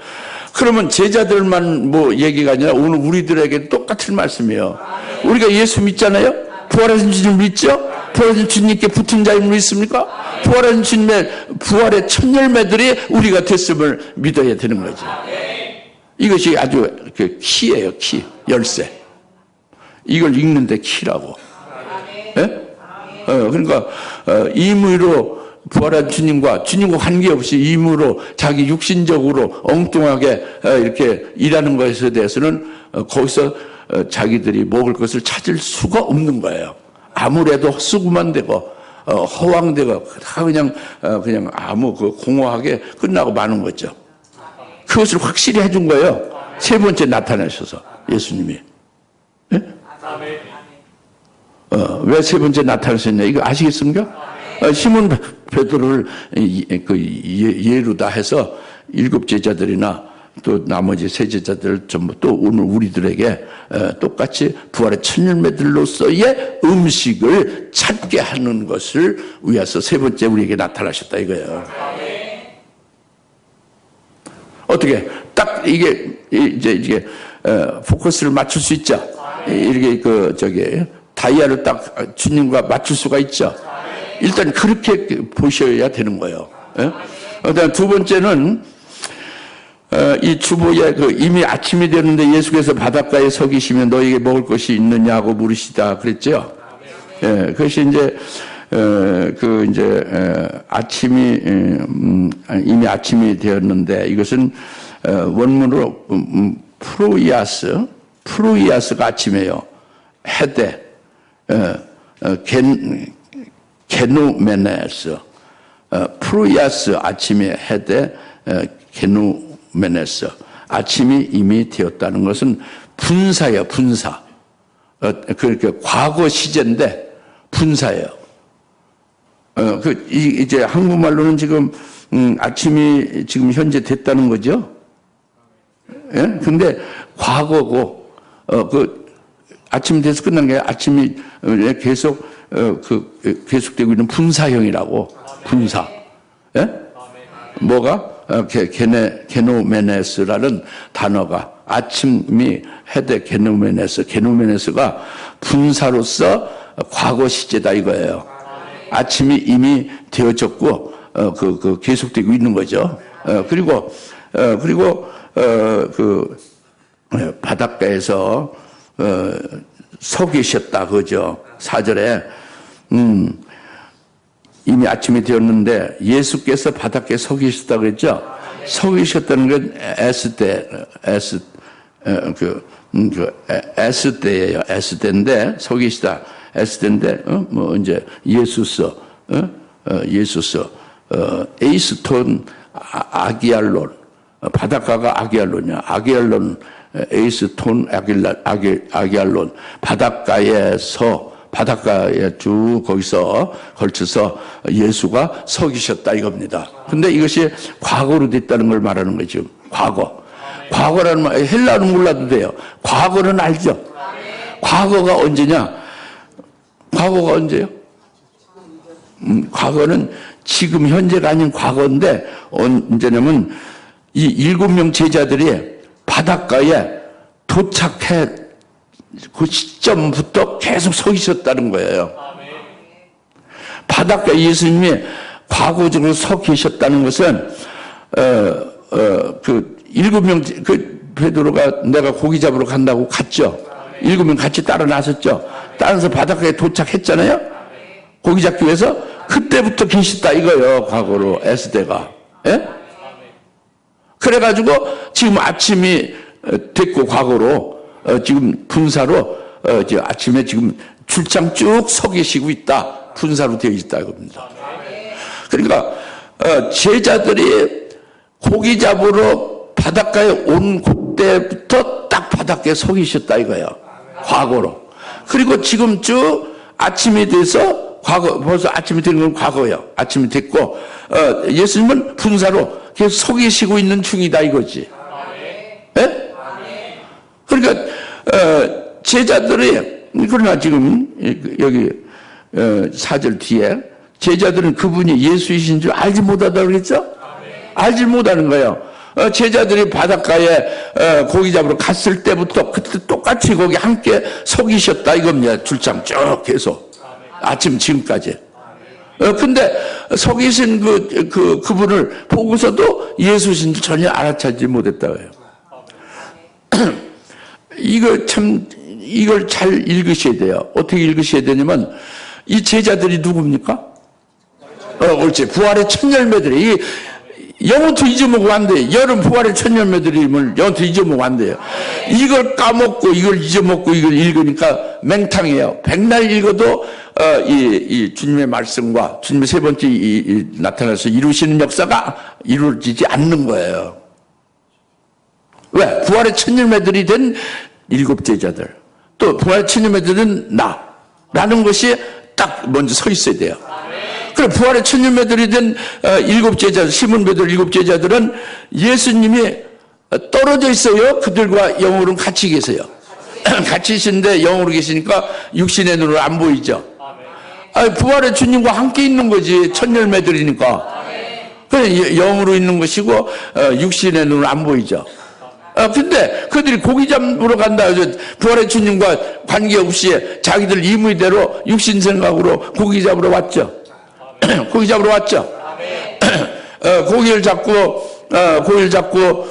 그러면 제자들만 뭐 얘기가 아니라 오늘 우리들에게 똑같은 말씀이에요. 우리가 예수 믿잖아요. 부활하신 주님 믿죠? 부활하신 주님께 붙은 자임을 믿습니까? 부활하신 주님의 부활의 첫 열매들이 우리가 됐음을 믿어야 되는 거죠. 이것이 아주 그 키예요, 키. 열쇠. 이걸 읽는데 키라고. 예? 그러니까 임의로 부활한 주님과 관계없이 임의로 자기 육신적으로 엉뚱하게 이렇게 일하는 것에 대해서는 거기서 자기들이 먹을 것을 찾을 수가 없는 거예요. 아무래도 헛수고만 되고 허황되고 다 그냥 아무 그 공허하게 끝나고 마는 거죠. 그것을 확실히 해준 거예요. 세 번째 나타나셔서 예수님이. 예? 왜 세 번째 나타나셨냐? 이거 아시겠습니까? 시몬 베드로를 예로 다 해서 7 제자들이나 또 나머지 세 제자들 전부 또 오늘 우리들에게 똑같이 부활의 천년매들로서의 음식을 찾게 하는 것을 위해서 세 번째 우리에게 나타나셨다 이거예요. 어떻게 딱 이게 이제 포커스를 맞출 수 있죠. 이렇게 다이아를 딱 주님과 맞출 수가 있죠. 일단 그렇게 보셔야 되는 거예요. 예? 그다음 두 번째는 이 주보에 이미 아침이 되는데 예수께서 바닷가에 서 계시면 너에게 먹을 것이 있느냐고 물으시다 그랬죠. 예, 그것이 이제 아침이 이미 아침이 되었는데 이것은 원문으로 프루이아스가 아침이에요. 해대 게누메네스 프루이아스 아침의 해대 게누메네스 아침이 이미 되었다는 것은 분사예요. 분사. 그렇게 과거 시제인데 분사예요. 이제 한국말로는 지금 아침이 지금 현재 됐다는 거죠. 예? 근데 과거고 아침이 돼서 끝난 게 아침이 계속 계속되고 있는 분사형이라고. 분사. 예? 뭐가? 게노메네스라는 단어가 아침이 해대 게노메네스가 분사로서 과거 시제다 이거예요. 아침이 이미 되어졌고 계속되고 있는 거죠. 그리고 바닷가에서 서 계셨다 그죠. 4절에 이미 아침이 되었는데 예수께서 바닷가에 서 계셨다 그랬죠. 서 계셨다는 건 에스대예요. 에스대인데 서 계시다. 에스대인데 이제 예수서 에이스톤 아기알론 바닷가가 아기알론이야. 아기알론 에이스톤 아기알론 바닷가에 쭉 거기서 걸쳐서 예수가 서 계셨다 이겁니다. 근데 이것이 과거로 됐다는 걸 말하는 거죠. 과거라는 말, 헬라어는 몰라도 돼요. 과거는 알죠. 과거가 언제냐? 과거가 언제요? 과거는 지금 현재가 아닌 과거인데 언제냐면 이 7명 제자들이 바닷가에 도착해 그 시점부터 계속 서 있었다는 거예요. 바닷가에 예수님이 과거적으로 서 계셨다는 것은 7명 베드로가 내가 고기 잡으러 간다고 갔죠. 7명 같이 따라 나섰죠. 따라서 바닷가에 도착했잖아요. 고기 잡기 위해서 그때부터 계셨다 이거예요. 과거로 에스대가. 예? 그래가지고 지금 아침이 됐고 과거로 지금 분사로 아침에 지금 출장 쭉 서 계시고 있다. 분사로 되어 있다 이겁니다. 그러니까 제자들이 고기 잡으러 바닷가에 온 그때부터 딱 바닷가에 서 계셨다 이거예요. 과거로. 그리고 지금 쭉 아침이 돼서 벌써 아침이 되는 건 과거예요. 아침이 됐고 예수님은 분사로 계속 서 계시고 있는 중이다 이거지. 예? 그러니까 제자들이 그러나 지금 여기 4절 뒤에 제자들은 그분이 예수이신 줄 알지 못하다고 그랬죠? 알지 못하는 거예요. 제자들이 바닷가에 고기 잡으러 갔을 때부터 그때 똑같이 거기 함께 서 계셨다 이겁니다. 줄장 쭉 계속 아침 지금까지. 근데 서 계신 그분을 보고서도 예수신 줄 전혀 알아차지 못했다고 해요. 이걸 잘 읽으셔야 돼요. 어떻게 읽으셔야 되냐면, 이 제자들이 누굽니까? 옳지. 부활의 첫 열매들이. 영원토 잊어먹으면 안 돼. 여름 부활의 첫 열매들임을 영원토 잊어먹으면 안 돼요. 이걸 까먹고, 이걸 잊어먹고, 이걸 읽으니까 맹탕이에요. 백날 읽어도, 이 주님의 말씀과 주님의 세 번째 나타나서 이루시는 역사가 이루어지지 않는 거예요. 왜? 부활의 첫 열매들이 된 일곱 제자들. 또 부활의 첫 열매들은 나라는 것이 딱 먼저 서 있어야 돼요. 그래, 부활의 첫 열매들이 된 일곱 제자들, 시몬 베드로 일곱 제자들은 예수님이 떨어져 있어요. 그들과 영으로는 같이 계세요. 같이 계시는데 영으로 계시니까 육신의 눈으로 안 보이죠. 부활의 주님과 함께 있는 거지. 첫 열매들이니까. 그래, 영으로 있는 것이고 육신의 눈으로 안 보이죠. 근데 그들이 고기 잡으러 간다. 부활의 주님과 관계없이 자기들 임의대로 육신 생각으로 고기 잡으러 왔죠. 고기 잡으러 왔죠. 고기를 잡고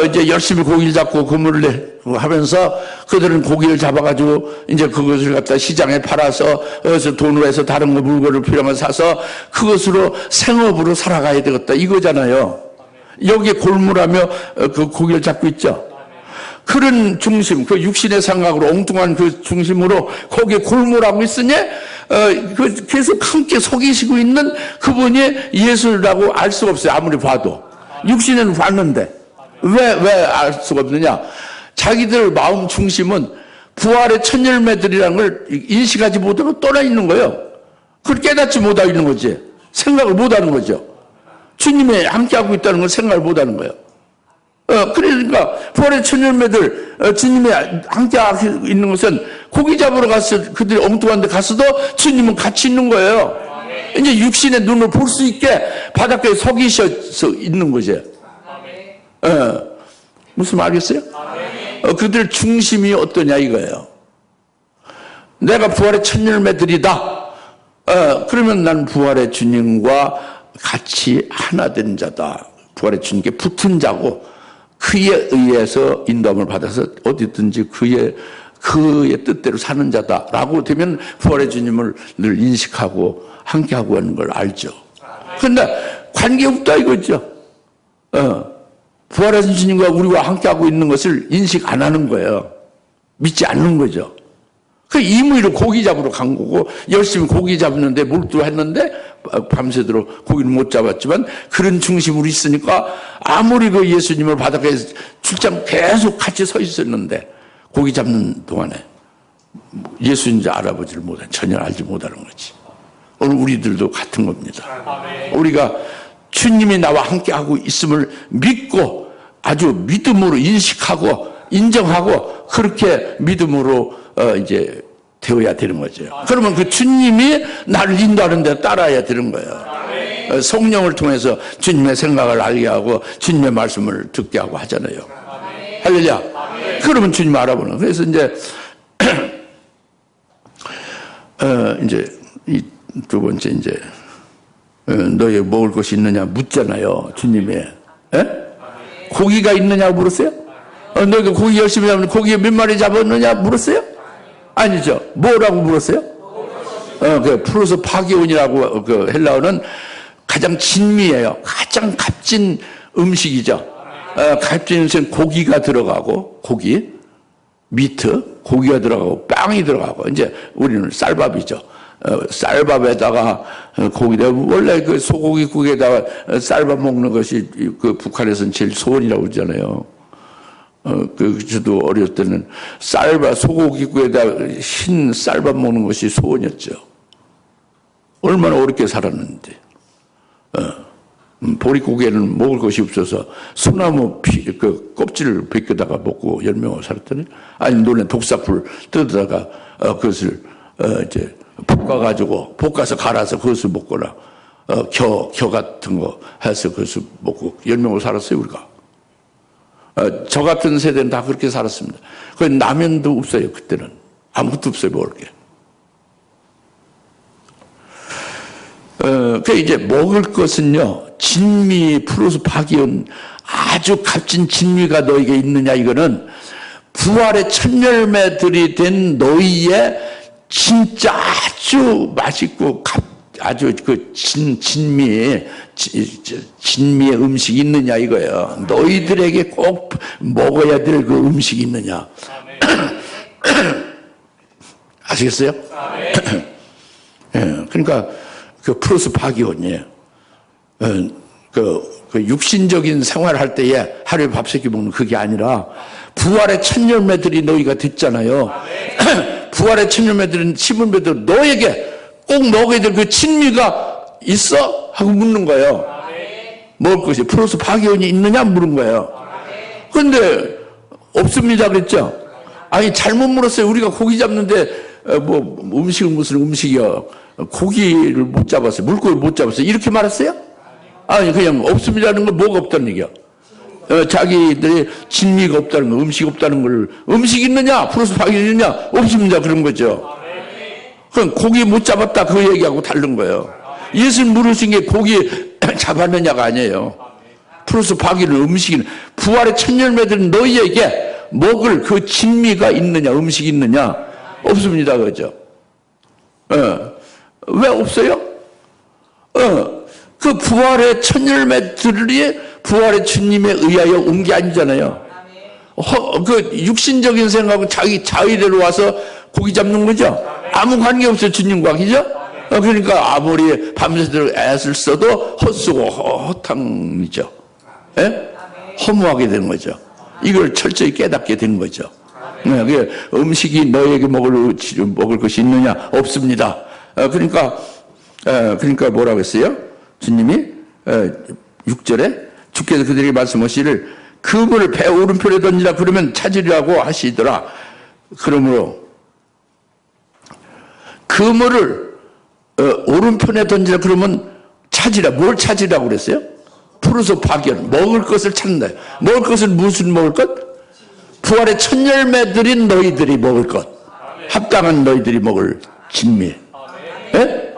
이제 열심히 고기를 잡고 그물을 하면서 그들은 고기를 잡아가지고 이제 그것을 갖다 시장에 팔아서 그래서 돈으로 해서 다른 거 물건을 필요하면 사서 그것으로 생업으로 살아가야 되겠다 이거잖아요. 여기에 골무라며 그 고기를 잡고 있죠. 그런 중심, 그 육신의 생각으로 엉뚱한 그 중심으로 거기에 골무라고 있으니 계속 함께 속이시고 있는 그분이 예수라고 알 수가 없어요. 아무리 봐도. 육신에는 봤는데. 왜 알 수가 없느냐? 자기들 마음 중심은 부활의 첫 열매들이라는 걸 인식하지 못하고 떠나 있는 거예요. 그걸 깨닫지 못하고 있는 거지. 생각을 못하는 거죠. 주님이 함께하고 있다는 걸 생각을 못하는 거예요. 그러니까 부활의 첫 열매들 주님이 함께하고 있는 것은 고기 잡으러 갔을 그들이 엉뚱한 데 갔어도 주님은 같이 있는 거예요. 이제 육신의 눈을 볼 수 있게 바닷가에 서기셔서 있는 거죠. 무슨 말 알겠어요? 그들 중심이 어떠냐 이거예요. 내가 부활의 첫 열매들이다. 그러면 난 부활의 주님과 같이 하나 된 자다. 부활의 주님께 붙은 자고 그에 의해서 인도함을 받아서 어디든지 그의 뜻대로 사는 자다라고 되면 부활의 주님을 늘 인식하고 함께하고 하는 걸 알죠. 그런데 관계없다 이거죠. 부활의 주님과 우리와 함께하고 있는 것을 인식 안 하는 거예요. 믿지 않는 거죠. 그 임의로 고기 잡으러 간 거고 열심히 고기 잡는데 몰두했는데 밤새도록 고기를 못 잡았지만 그런 중심으로 있으니까 아무리 그 예수님을 바닷가에 출장 계속 같이 서 있었는데 고기 잡는 동안에 예수인지 알아보지를 못한 전혀 알지 못하는 거지. 오늘 우리들도 같은 겁니다. 우리가 주님이 나와 함께하고 있음을 믿고 아주 믿음으로 인식하고 인정하고 그렇게 믿음으로 이제 되어야 되는 거죠. 그러면 그 주님이 나를 인도하는 데 따라야 되는 거예요. 성령을 통해서 주님의 생각을 알게 하고 주님의 말씀을 듣게 하고 하잖아요. 할렐루야. 그러면 주님 알아보는. 그래서 이제 이제 이 두 번째 이제 너희 먹을 것이 있느냐 묻잖아요. 주님이. 고기가 있느냐고 물었어요? 너희가 고기 열심히 잡는 고기 몇 마리 잡았느냐 물었어요? 아니죠. 뭐라고 물었어요? 그 프로스 파기온이라고 그 헬라어는 가장 진미예요. 가장 값진 음식이죠. 값진 음식은 고기가 들어가고 고기, 미트, 고기가 들어가고 빵이 들어가고 이제 우리는 쌀밥이죠. 쌀밥에다가 고기다 원래 그 소고기국에다가 쌀밥 먹는 것이 그 북한에서는 제일 소원이라고 그러잖아요. 저도 어렸을 때는 소고기국에다 흰 쌀밥 먹는 것이 소원이었죠. 얼마나 어렵게 살았는데. 보릿고개는 먹을 것이 없어서 소나무 그 껍질을 벗겨다가 먹고 10명을 살았더니, 아니, 논에 독사풀 뜯어다가, 그것을, 이제, 볶아서 갈아서 그것을 먹거나, 겨 같은 거 해서 그것을 먹고 10명을 살았어요, 우리가. 저 같은 세대는 다 그렇게 살았습니다. 그 라면도 없어요, 그때는. 아무것도 없어요, 먹을 게. 그 이제 먹을 것은요, 진미, 프로스 파기온, 아주 값진 진미가 너에게 있느냐, 이거는 부활의 첫 열매들이 된 너희의 진짜 아주 맛있고 아주 그 진미의 음식이 있느냐 이거예요. 너희들에게 꼭 먹어야 될 그 음식이 있느냐. 아시겠어요? 예, 그러니까 그 플러스 파기원이에요. 그 육신적인 생활할 때에 하루에 밥 3끼 먹는 그게 아니라 부활의 첫 열매들이 너희가 됐잖아요. 부활의 첫 열매들은 씹은 배도 너에게 꼭 먹어야 될 그 진미가 있어? 하고 묻는 거예요. 먹을 것이 플러스 파기원이 있느냐 물은 거예요. 그런데 없습니다 그랬죠. 아니 잘못 물었어요. 우리가 고기 잡는데 뭐 음식은 무슨 음식이요. 고기를 못 잡았어요. 물고기를 못 잡았어요. 이렇게 말했어요? 아니 그냥 없습니다는 건 뭐가 없다는 얘기야. 자기들이 진미가 없다는 거, 음식이 없다는 걸, 음식 있느냐? 플러스 파기 있느냐? 없습니다. 그런 거죠. 그럼 고기 못 잡았다 그 얘기하고 다른 거예요. 예수님 물으신 게 고기 잡았느냐가 아니에요. 플러스 파기는 음식은 부활의 첫 열매들은 너희에게 먹을 그 진미가 있느냐? 음식이 있느냐? 없습니다. 그죠? 왜 없어요? 그 부활의 첫 열매들이 부활의 주님에 의하여 온 게 아니잖아요. 그 육신적인 생각하고 자기 자의대로 와서 고기 잡는 거죠. 아무 관계 없어요. 주님과. 그죠? 그러니까 아무리 밤새도록 애를 써도 헛수고 허탕이죠. 예? 허무하게 되는 거죠. 이걸 철저히 깨닫게 된 거죠. 음식이 너에게 먹을 것이 있느냐? 없습니다. 그러니까 뭐라고 했어요? 주님이 6절에 주께서 그들에게 말씀하시기를 그물을 배 오른편에 던지라 그러면 찾으리라고 하시더라. 그러므로 그물을 오른편에 던지라 그러면 찾으라. 뭘 찾으라고 그랬어요? 프로소 파견. 먹을 것을 찾는다. 먹을 것은 무슨 먹을 것? 부활의 첫 열매들인 너희들이 먹을 것. 합당한 너희들이 먹을 진미. 예?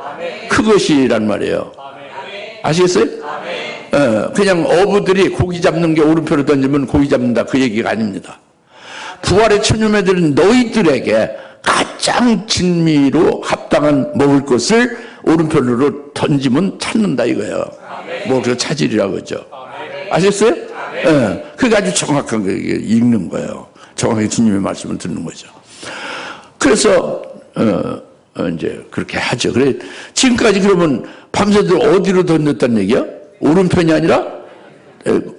그것이란 말이에요. 아시겠어요? 그냥 어부들이 고기 잡는 게 오른편으로 던지면 고기 잡는다 그 얘기가 아닙니다. 부활의 첫 열매들은 너희들에게 가장 진미로 합당한 먹을 것을 오른편으로 던지면 찾는다 이거예요. 뭐 그거 찾으리라고 그러죠. 아셨어요? 그게 아주 정확한 거 읽는 거예요. 정확하게 주님의 말씀을 듣는 거죠. 그래서 이제 그렇게 하죠. 그래 지금까지 그러면 밤새도록 어디로 던졌다는 얘기야? 오른편이 아니라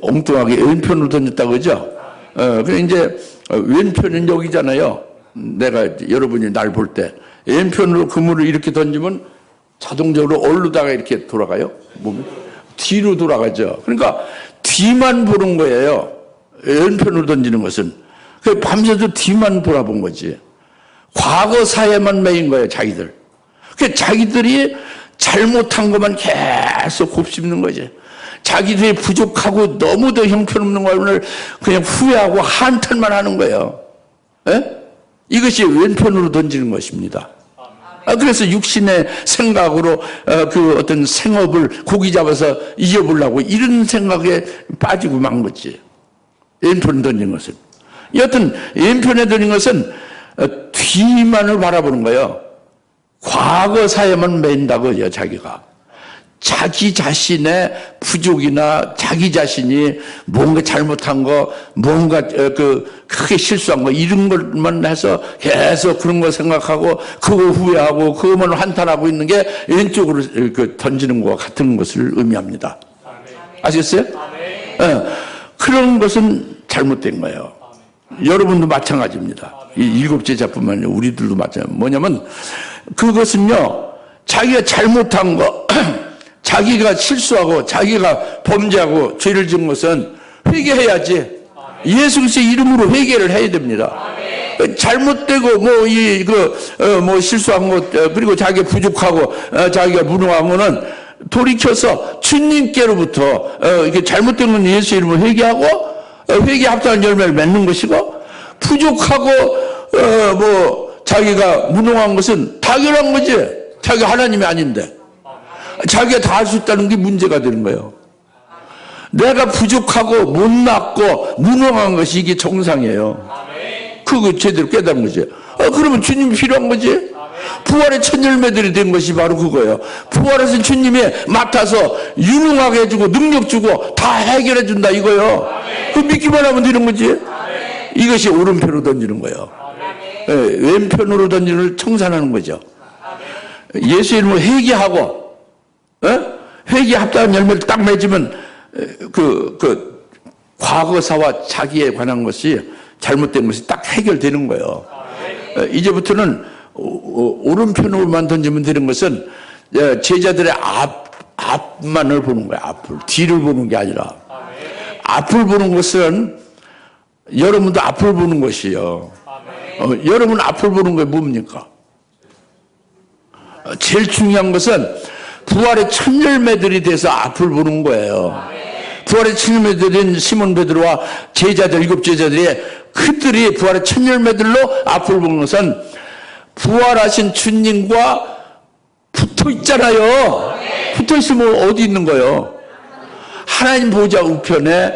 엉뚱하게 왼편으로 던졌다고 그러죠. 그래 이제 왼편은 여기잖아요. 내가 여러분이 날 볼 때 왼편으로 그물을 이렇게 던지면 자동적으로 어디로다가 이렇게 돌아가요? 몸이 뒤로 돌아가죠. 그러니까 뒤만 보는 거예요. 왼편으로 던지는 것은. 그 밤새도 뒤만 돌아본 거지. 과거 사회만 매인 거예요, 자기들. 그 자기들이 잘못한 것만 계속 곱씹는 거지. 자기들이 부족하고 너무도 형편없는 것을 그냥 후회하고 한탄만 하는 거예요. 예? 이것이 왼편으로 던지는 것입니다. 그래서 육신의 생각으로 그 어떤 생업을 고기 잡아서 이겨보려고 이런 생각에 빠지고 만 거지. 왼편에 던진 것은. 여하튼 왼편에 던진 것은 뒤만을 바라보는 거예요. 과거 사회만 맨다고요, 자기가. 자기 자신의 부족이나 자기 자신이 뭔가 잘못한 거, 뭔가 크게 실수한 거, 이런 것만 해서 계속 그런 거 생각하고, 그거 후회하고, 그것만 한탄하고 있는 게 왼쪽으로 던지는 것과 같은 것을 의미합니다. 아시겠어요? 그런 것은 잘못된 거예요. 여러분도 마찬가지입니다. 이 7째 작품만 아니라 우리들도 마찬가지입니다. 뭐냐면, 그것은요, 자기가 잘못한 거, 자기가 실수하고 자기가 범죄하고 죄를 지은 것은 회개해야지. 예수 그리스도의 이름으로 회개를 해야 됩니다. 잘못되고 뭐 실수한 것 그리고 자기가 부족하고 자기가 무능한 거는 돌이켜서 주님께로부터 이게 잘못된 건 예수 이름으로 회개하고 회개 합당한 열매를 맺는 것이고 부족하고 뭐 자기가 무능한 것은 당연한 거지. 자기가 하나님이 아닌데. 자기가 다 할 수 있다는 게 문제가 되는 거예요. 내가 부족하고 못났고 무능한 것이 이게 정상이에요. 그거 제대로 깨달은 거지. 그러면 주님이 필요한 거지. 부활의 첫 열매들이 된 것이 바로 그거예요. 부활해서 주님이 맡아서 유능하게 해주고 능력 주고 다 해결해 준다 이거예요. 그 믿기만 하면 되는 거지. 이것이 오른편으로 던지는 거예요. 왼편으로 던지는 걸 청산하는 거죠. 예수 이름으로 회개하고 회개 합당한 열매를 딱 맺으면 그 과거사와 자기에 관한 것이 잘못된 것이 딱 해결되는 거예요. 이제부터는 오른편으로만 던지면 되는 것은 제자들의 앞만을 보는 거예요. 앞을. 뒤를 보는 게 아니라. 앞을 보는 것은 여러분도 앞을 보는 것이요. 여러분 앞을 보는 게 뭡니까? 제일 중요한 것은 부활의 첫 열매들이 돼서 앞을 보는 거예요. 부활의 첫 열매들인 시몬 베드로와 제자들, 7 제자들이 그들이 부활의 첫 열매들로 앞을 보는 것은 부활하신 주님과 붙어 있잖아요. 붙어 있으면 어디 있는 거예요? 하나님 보좌 우편에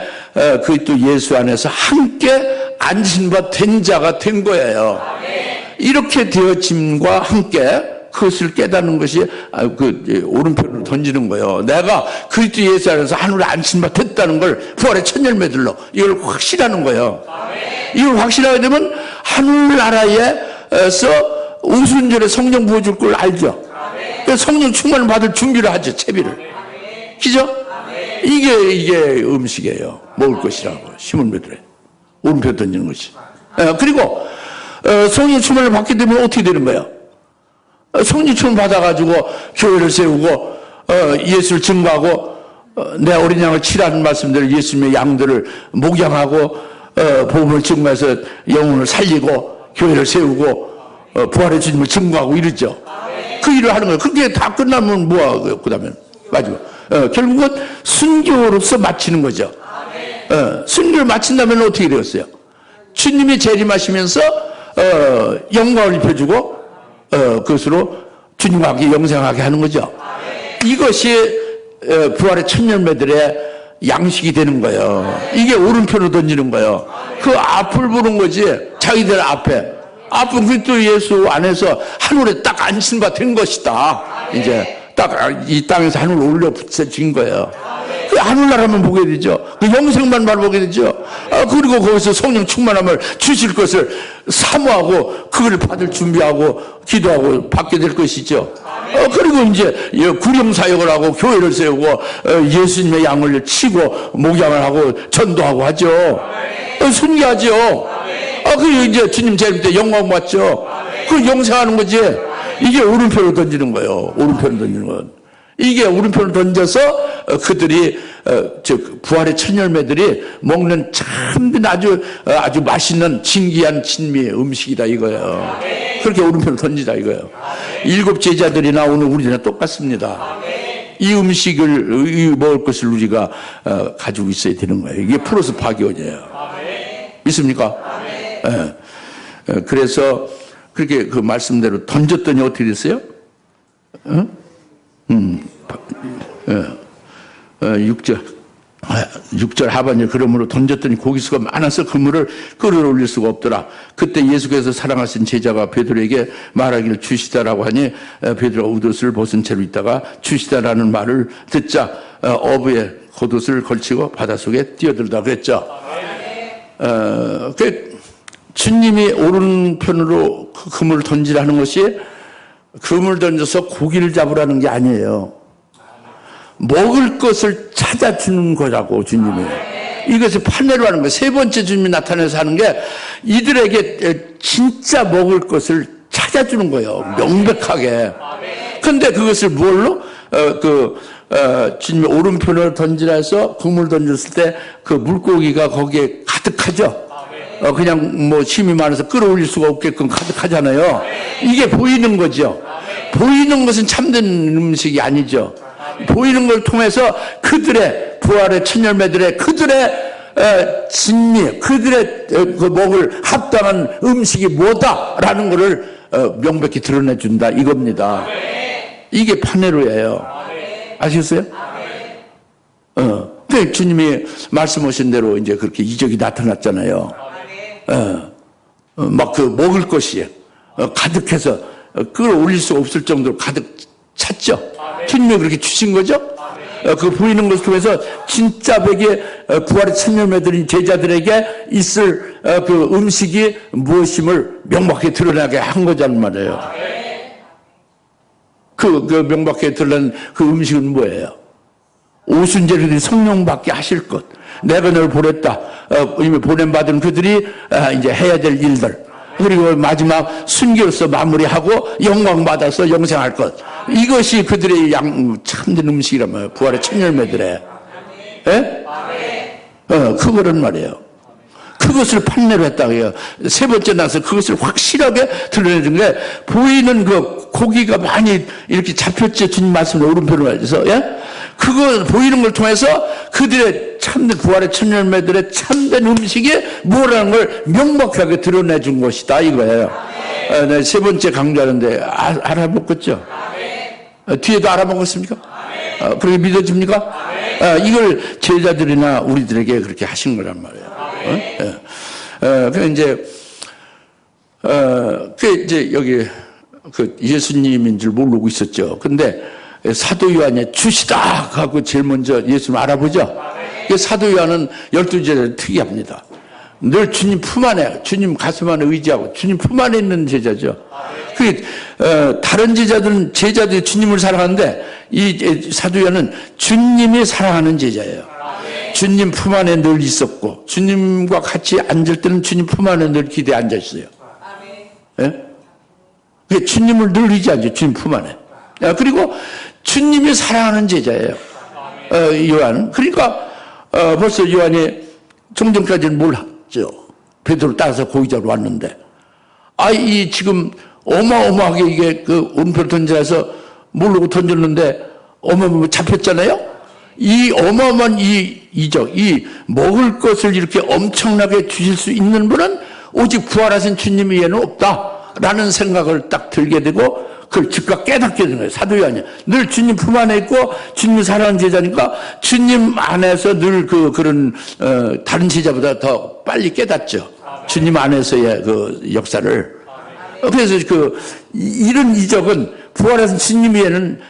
그 또 예수 안에서 함께 앉은 바 된 자가 된 거예요. 이렇게 되어짐과 함께 그것을 깨닫는 것이 그 오른편으로 던지는 거예요. 내가 그리스도 예수 안에서 하늘에 앉힌 바 됐다는 걸 부활의 첫 열매들로 이걸 확실하는 거예요. 이걸 확실하게 되면 하늘나라에서 오순절에 성령 부어줄 걸 알죠. 성령 충만을 받을 준비를 하죠. 채비를. 그죠? 이게 음식이에요. 먹을 것이라고. 시몬 베드로에 오른편 던지는 것이. 그리고 성령 충만을 받게 되면 어떻게 되는 거예요? 성령 충만 받아가지고 교회를 세우고 예수를 증거하고 내 어린 양을 치라는 말씀대로 예수님의 양들을 목양하고 복음을 증거해서 영혼을 살리고 교회를 세우고 부활의 주님을 증거하고 이러죠. 그 일을 하는 거예요. 그게 다 끝나면 뭐하고요? 그 다음에 마지막 결국은 순교로서 마치는 거죠. 순교를 마친다면 어떻게 되었어요? 주님이 재림하시면서 영광을 입혀주고 그것으로 주님과 함께 영생하게 하는 거죠. 이것이 부활의 첫 열매들의 양식이 되는 거예요. 이게 오른편으로 던지는 거예요. 그 앞을 보는 거지. 자기들 앞은 그리스도 예수 안에서 하늘에 딱 앉힌 바 된 것이다. 이제 딱 이 땅에서 하늘로 올려 붙여진 거예요. 그 하늘나라만 보게 되죠. 그 영생만 바라보게 되죠. 그리고 거기서 성령 충만함을 주실 것을 사모하고 그걸 받을 준비하고 기도하고 받게 될 것이죠. 그리고 이제 구령사역을 하고 교회를 세우고 예수님의 양을 치고 목양을 하고 전도하고 하죠. 순교하죠. 그 이제 주님 재림 때 영광 받죠. 그 영생하는 거지. 이게 오른편으로 던지는 거예요. 오른편으로 던지는 건. 이게 오른편으로 던져서 그들이 부활의 첫 열매들이 먹는 참된 아주 맛있는 진귀한 진미의 음식이다 이거예요. 그렇게 오른편으로 던지다 이거예요. 7 제자들이나 오늘 우리나 똑같습니다. 이 음식을 먹을 것을 우리가 가지고 있어야 되는 거예요. 이게 플러스 파기원이에요. 믿습니까? 그래서 그렇게 그 말씀대로 던졌더니 어떻게 됐어요? 6절 하반절 그러므로 던졌더니 고기수가 많아서 그물을 끌어올릴 수가 없더라. 그때 예수께서 사랑하신 제자가 베드로에게 말하기를 주시다라고 하니 베드로가 웃옷을 벗은 채로 있다가 주시다라는 말을 듣자 어부에 겉옷을 걸치고 바닷속에 뛰어들다 그랬죠. 주님이 오른편으로 그 그물을 던지라는 것이 그물을 던져서 고기를 잡으라는 게 아니에요. 먹을 것을 찾아주는 거라고 주님이. 이것을 판례로 하는 거예요. 세 번째 주님이 나타나서 하는 게 이들에게 진짜 먹을 것을 찾아주는 거예요. 명백하게. 근데 그것을 뭘로? 주님이 오른편으로 던지라 해서 그물 던졌을 때 그 물고기가 거기에 가득하죠. 그냥 뭐 힘이 많아서 끌어올릴 수가 없게끔 가득하잖아요. 이게 보이는 거죠. 보이는 것은 참된 음식이 아니죠. 보이는 걸 통해서 그들의 부활의 첫 열매들의 그들의 진미, 그들의 그 먹을 합당한 음식이 뭐다라는 것을 명백히 드러내준다 이겁니다. 이게 판례로예요. 아시겠어요? 주님이 말씀하신 대로 이제 그렇게 이적이 나타났잖아요. 막 그 먹을 것이 가득해서 그걸 올릴 수 없을 정도로 가득 찼죠. 주님이 그렇게 주신 거죠. 그 보이는 것을 통해서 진짜 백의 부활의 천년매들인 제자들에게 있을 그 음식이 무엇임을 명확히 드러나게 한 거란 말이에요. 그 명확히 드러난 그 음식은 뭐예요? 오순절에 성령 받게 하실 것. 내가 널 보냈다. 이미 보냄받은 그들이 이제 해야 될 일들. 그리고 마지막 순교로서 마무리하고 영광 받아서 영생할 것. 이것이 그들의 참된 음식이란 말이에요. 부활의 천열매들의. 예? 그거란 말이에요. 그것을 판례로 했다고 해요. 세 번째 나서 그것을 확실하게 드러내준 게 보이는 그 고기가 많이 이렇게 잡혔죠. 주님 말씀을 오른편으로 해서. 예? 그거 보이는 걸 통해서 그들의 참된 부활의 천년매들의 참된 음식이 뭐라는 걸 명확하게 드러내준 것이다 이거예요. 네, 세 번째 강조하는데 알아먹었죠? 뒤에도 알아먹었습니까? 그렇게 믿어집니까? 이걸 제자들이나 우리들에게 그렇게 하신 거란 말이에요. 그 이제 여기 그 예수님인 줄 모르고 있었죠. 근데 사도 요한이 주시다 하고 제일 먼저 예수님 알아보죠. 사도 요한은 12제자를 특이합니다. 늘 주님 품 안에, 주님 가슴 안에 의지하고 주님 품 안에 있는 제자죠. 다른 제자들이 주님을 사랑하는데 이 사도 요한은 주님이 사랑하는 제자예요. 주님 품 안에 늘 있었고 주님과 같이 앉을 때는 주님 품 안에 늘 기대에 앉아 있어요. 예? 주님을 늘 의지하죠. 주님 품 안에. 그리고 주님이 사랑하는 제자예요. 요한은. 그러니까 벌써 요한이 종전까지는 몰랐죠. 베드로 따라서 고기잡으러 왔는데 이 지금 어마어마하게 이게 그 오른편 던져서 모르고 던졌는데 어마어마하게 잡혔잖아요. 이 어마어마한 이 이적, 이 먹을 것을 이렇게 엄청나게 주실 수 있는 분은 오직 부활하신 주님 외에는 없다라는 생각을 딱 들게 되고 그걸 즉각 깨닫게 되는 거예요. 사도 요한이 늘 주님 품 안에 있고 주님 사랑하는 제자니까 주님 안에서 늘 그런 다른 제자보다 더 빨리 깨닫죠. 주님 안에서의 그 역사를. 그래서 이런 이적은 부활하신 주님 외에는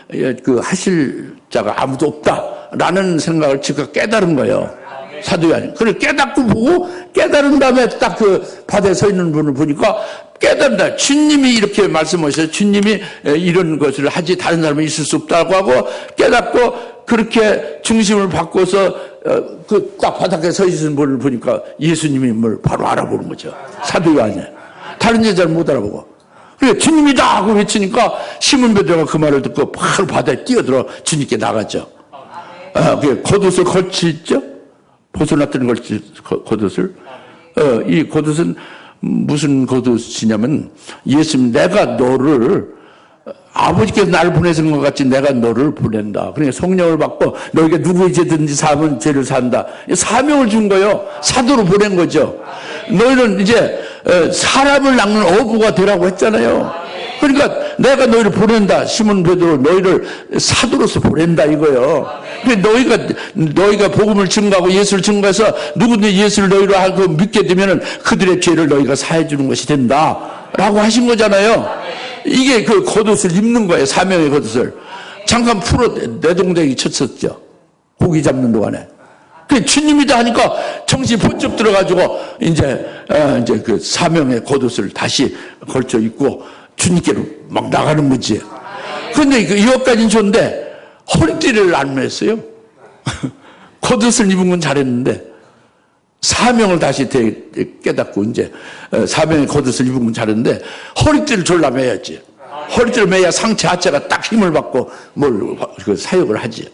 하실 자가 아무도 없다라는 생각을 즉각 깨달은 거예요. 사도 요한이. 그걸 깨닫고 보고 깨달은 다음에 딱 그 바다에 서 있는 분을 보니까 깨달다. 주님이 이렇게 말씀하셔서 주님이 이런 것을 하지 다른 사람은 있을 수 없다고 하고 깨닫고 그렇게 중심을 바꿔서 그 딱 바닥에 서 있는 분을 보니까 예수님임을 바로 알아보는 거죠. 사도 요한이. 다른 제자를 못 알아보고. 그래 주님이다 하고 외치니까 시몬 베드로가 그 말을 듣고 바로 바다에 뛰어들어 주님께 나갔죠. 겉옷을 걸치죠. 벗어났던 겉옷을. 이 겉옷은 무슨 겉옷이냐면 예수님 내가 너를 아버지께서 나를 보내신 것 같이 내가 너를 보낸다. 그러니까 성령을 받고 너에게 누구의 죄든지 사하면 죄를 산다. 사명을 준 거예요. 사도로 보낸 거죠. 너희는 이제 사람을 낚는 어부가 되라고 했잖아요. 그러니까 내가 너희를 보낸다. 시몬 베드로 너희를 사도로서 보낸다 이거예요. 너희가 복음을 증거하고 예수를 증거해서 누구든지 예수를 너희로 하고 믿게 되면은 그들의 죄를 너희가 사해 주는 것이 된다라고 하신 거잖아요. 이게 그 겉옷을 입는 거예요. 사명의 겉옷을. 잠깐 풀어 내동댕이 쳤었죠. 고기 잡는 동안에. 그 주님이다 하니까 정신이 번쩍 들어가지고 이제 그 사명의 겉옷을 다시 걸쳐 입고 주님께로 막 나가는 거지. 그런데 이것까지는 좋은데 허리띠를 안 맸어요. 겉옷을 입은 건 잘했는데 사명을 다시 깨닫고 이제 사명의 겉옷을 입은 건 잘했는데 허리띠를 졸라 매야지. 허리띠를 매야 상체 하체가 딱 힘을 받고 사역을 하지.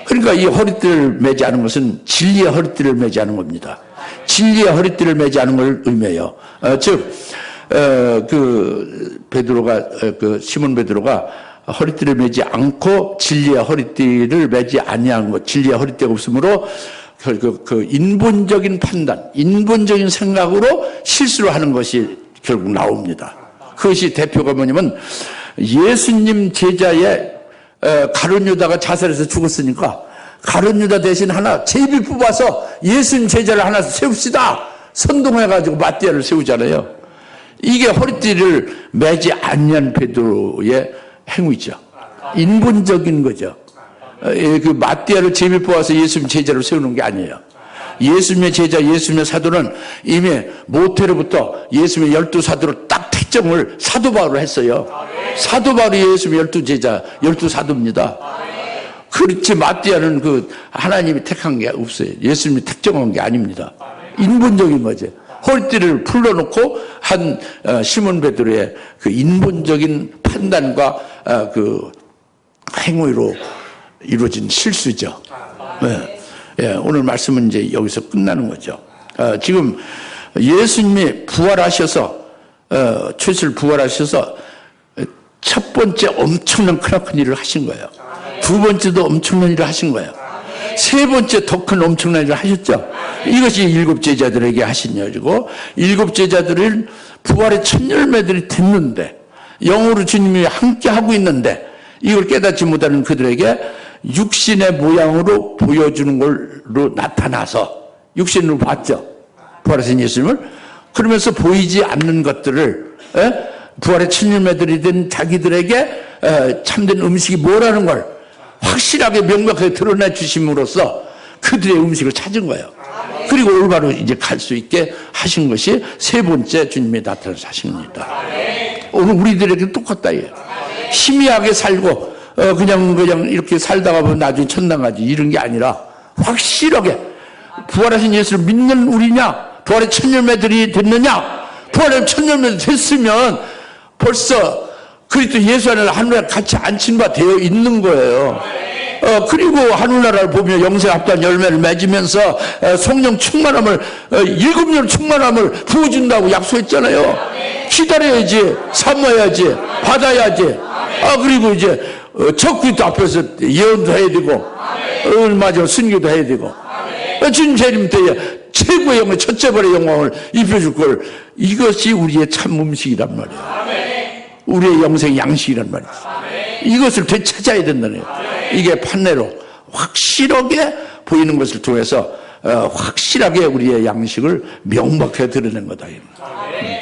그러니까 이 허리띠를 매지 않은 것은 진리의 허리띠를 매지 않은 겁니다. 진리의 허리띠를 매지 않은 걸 의미해요. 즉 베드로가 시몬 베드로가 허리띠를 매지 않고 진리의 허리띠를 매지 아니한 것, 진리의 허리띠가 없으므로 그 인본적인 판단, 인본적인 생각으로 실수를 하는 것이 결국 나옵니다. 그것이 대표가 뭐냐면 예수님 제자의 가룟 유다가 자살해서 죽었으니까 가룟 유다 대신 하나 제비 뽑아서 예수님 제자를 하나 세웁시다. 선동해가지고 마띠아를 세우잖아요. 이게 허리띠를 매지 않는 베드로의 행위죠. 인본적인 거죠. 그 마띠아를 재미 뽑아서 예수님 제자로 세우는 게 아니에요. 예수님의 제자, 예수님의 사도는 이미 모태로부터 예수님의 12사도로 딱 택정을 사도 바울로 했어요. 사도 바울이 예수님의 12제자, 12사도입니다. 그렇지 마띠아는 그 하나님이 택한 게 없어요. 예수님이 택정한 게 아닙니다. 인본적인 거죠. 허리띠를 풀러놓고 한 시몬 베드로의 그 인본적인 판단과 그 행위로 이루어진 실수죠. 네. 예, 오늘 말씀은 이제 여기서 끝나는 거죠. 지금 예수님이 부활하셔서 최실 부활하셔서 첫 번째 엄청난 크나큰 일을 하신 거예요. 두 번째도 엄청난 일을 하신 거예요. 세 번째 더 큰 엄청난 일을 하셨죠. 이것이 일곱 제자들에게 하신 일이고, 일곱 제자들은 부활의 첫 열매들이 됐는데, 영으로 주님이 함께 하고 있는데 이걸 깨닫지 못하는 그들에게 육신의 모양으로 보여주는 걸로 나타나서 육신으로 봤죠. 부활하신 예수님을. 그러면서 보이지 않는 것들을 부활의 첫 열매들이 된 자기들에게 참된 음식이 뭐라는 걸 확실하게 명백하게 드러내 주심으로써 그들의 음식을 찾은 거예요. 그리고 올바로 이제 갈 수 있게 하신 것이 세 번째 주님이 나타나서 하신 겁니다. 오늘 우리들에게 똑같다. 희미하게 살고 그냥 이렇게 살다가 보면 나중에 천당가지 이런 게 아니라 확실하게 부활하신 예수를 믿는 우리냐, 부활의 첫 열매들이 됐느냐, 부활의 첫 열매들이 됐으면 벌써 그리스도 예수 안에 하늘에 같이 앉힌 바 되어 있는 거예요. 그리고 하늘나라를 보며 영생 합단 열매를 맺으면서 성령 충만함을 7년 충만함을 부어준다고 약속했잖아요. 기다려야지, 삼아야지, 받아야지. 그리고 이제 첫 그리스도 앞에서 예언도 해야 되고 맞아 순교도 해야 되고 주님 재림 때에 최고의 영광, 첫째 벌의 영광을 입혀줄 걸. 이것이 우리의 참 음식이란 말이에요. 우리의 영생 양식이란 말이에요. 이것을 되찾아야 된다는 거예요. 이게 판례로 확실하게 보이는 것을 통해서 확실하게 우리의 양식을 명백하게 드러낸 거다.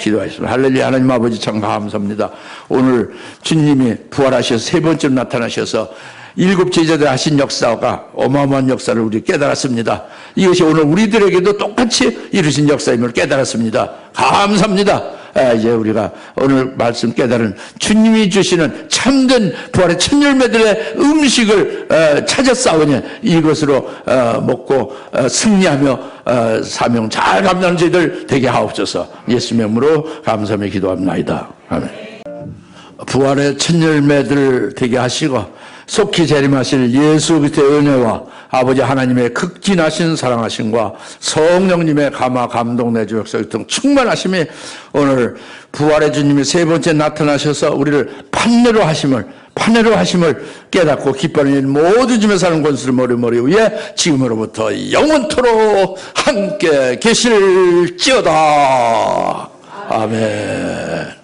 기도하겠습니다. 할렐루야. 하나님 아버지 참 감사합니다. 오늘 주님이 부활하셔서 세 번째로 나타나셔서 일곱 제자들 하신 역사가 어마어마한 역사를 우리 깨달았습니다. 이것이 오늘 우리들에게도 똑같이 이루신 역사임을 깨달았습니다. 감사합니다. 이제 우리가 오늘 말씀 깨달은 주님이 주시는 참된 부활의 첫 열매들의 음식을 찾았사오니 이것으로 먹고 승리하며 사명 잘 감당하는 저희들 되게 하옵소서. 예수 이름으로 감사하며 기도합니다. 아멘. 부활의 첫 열매들 되게 하시고 속히 재림하실 예수 그리스도의 은혜와 아버지 하나님의 극진하신 사랑하심과 성령님의 감화 감동 내주 역사 등 충만하심이 오늘 부활의 주님이 세 번째 나타나셔서 우리를 판례로 하심을 깨닫고 기뻐하는 일 모든 주며 사는 권수를 머리 위에 지금으로부터 영원토록 함께 계실지어다. 아멘.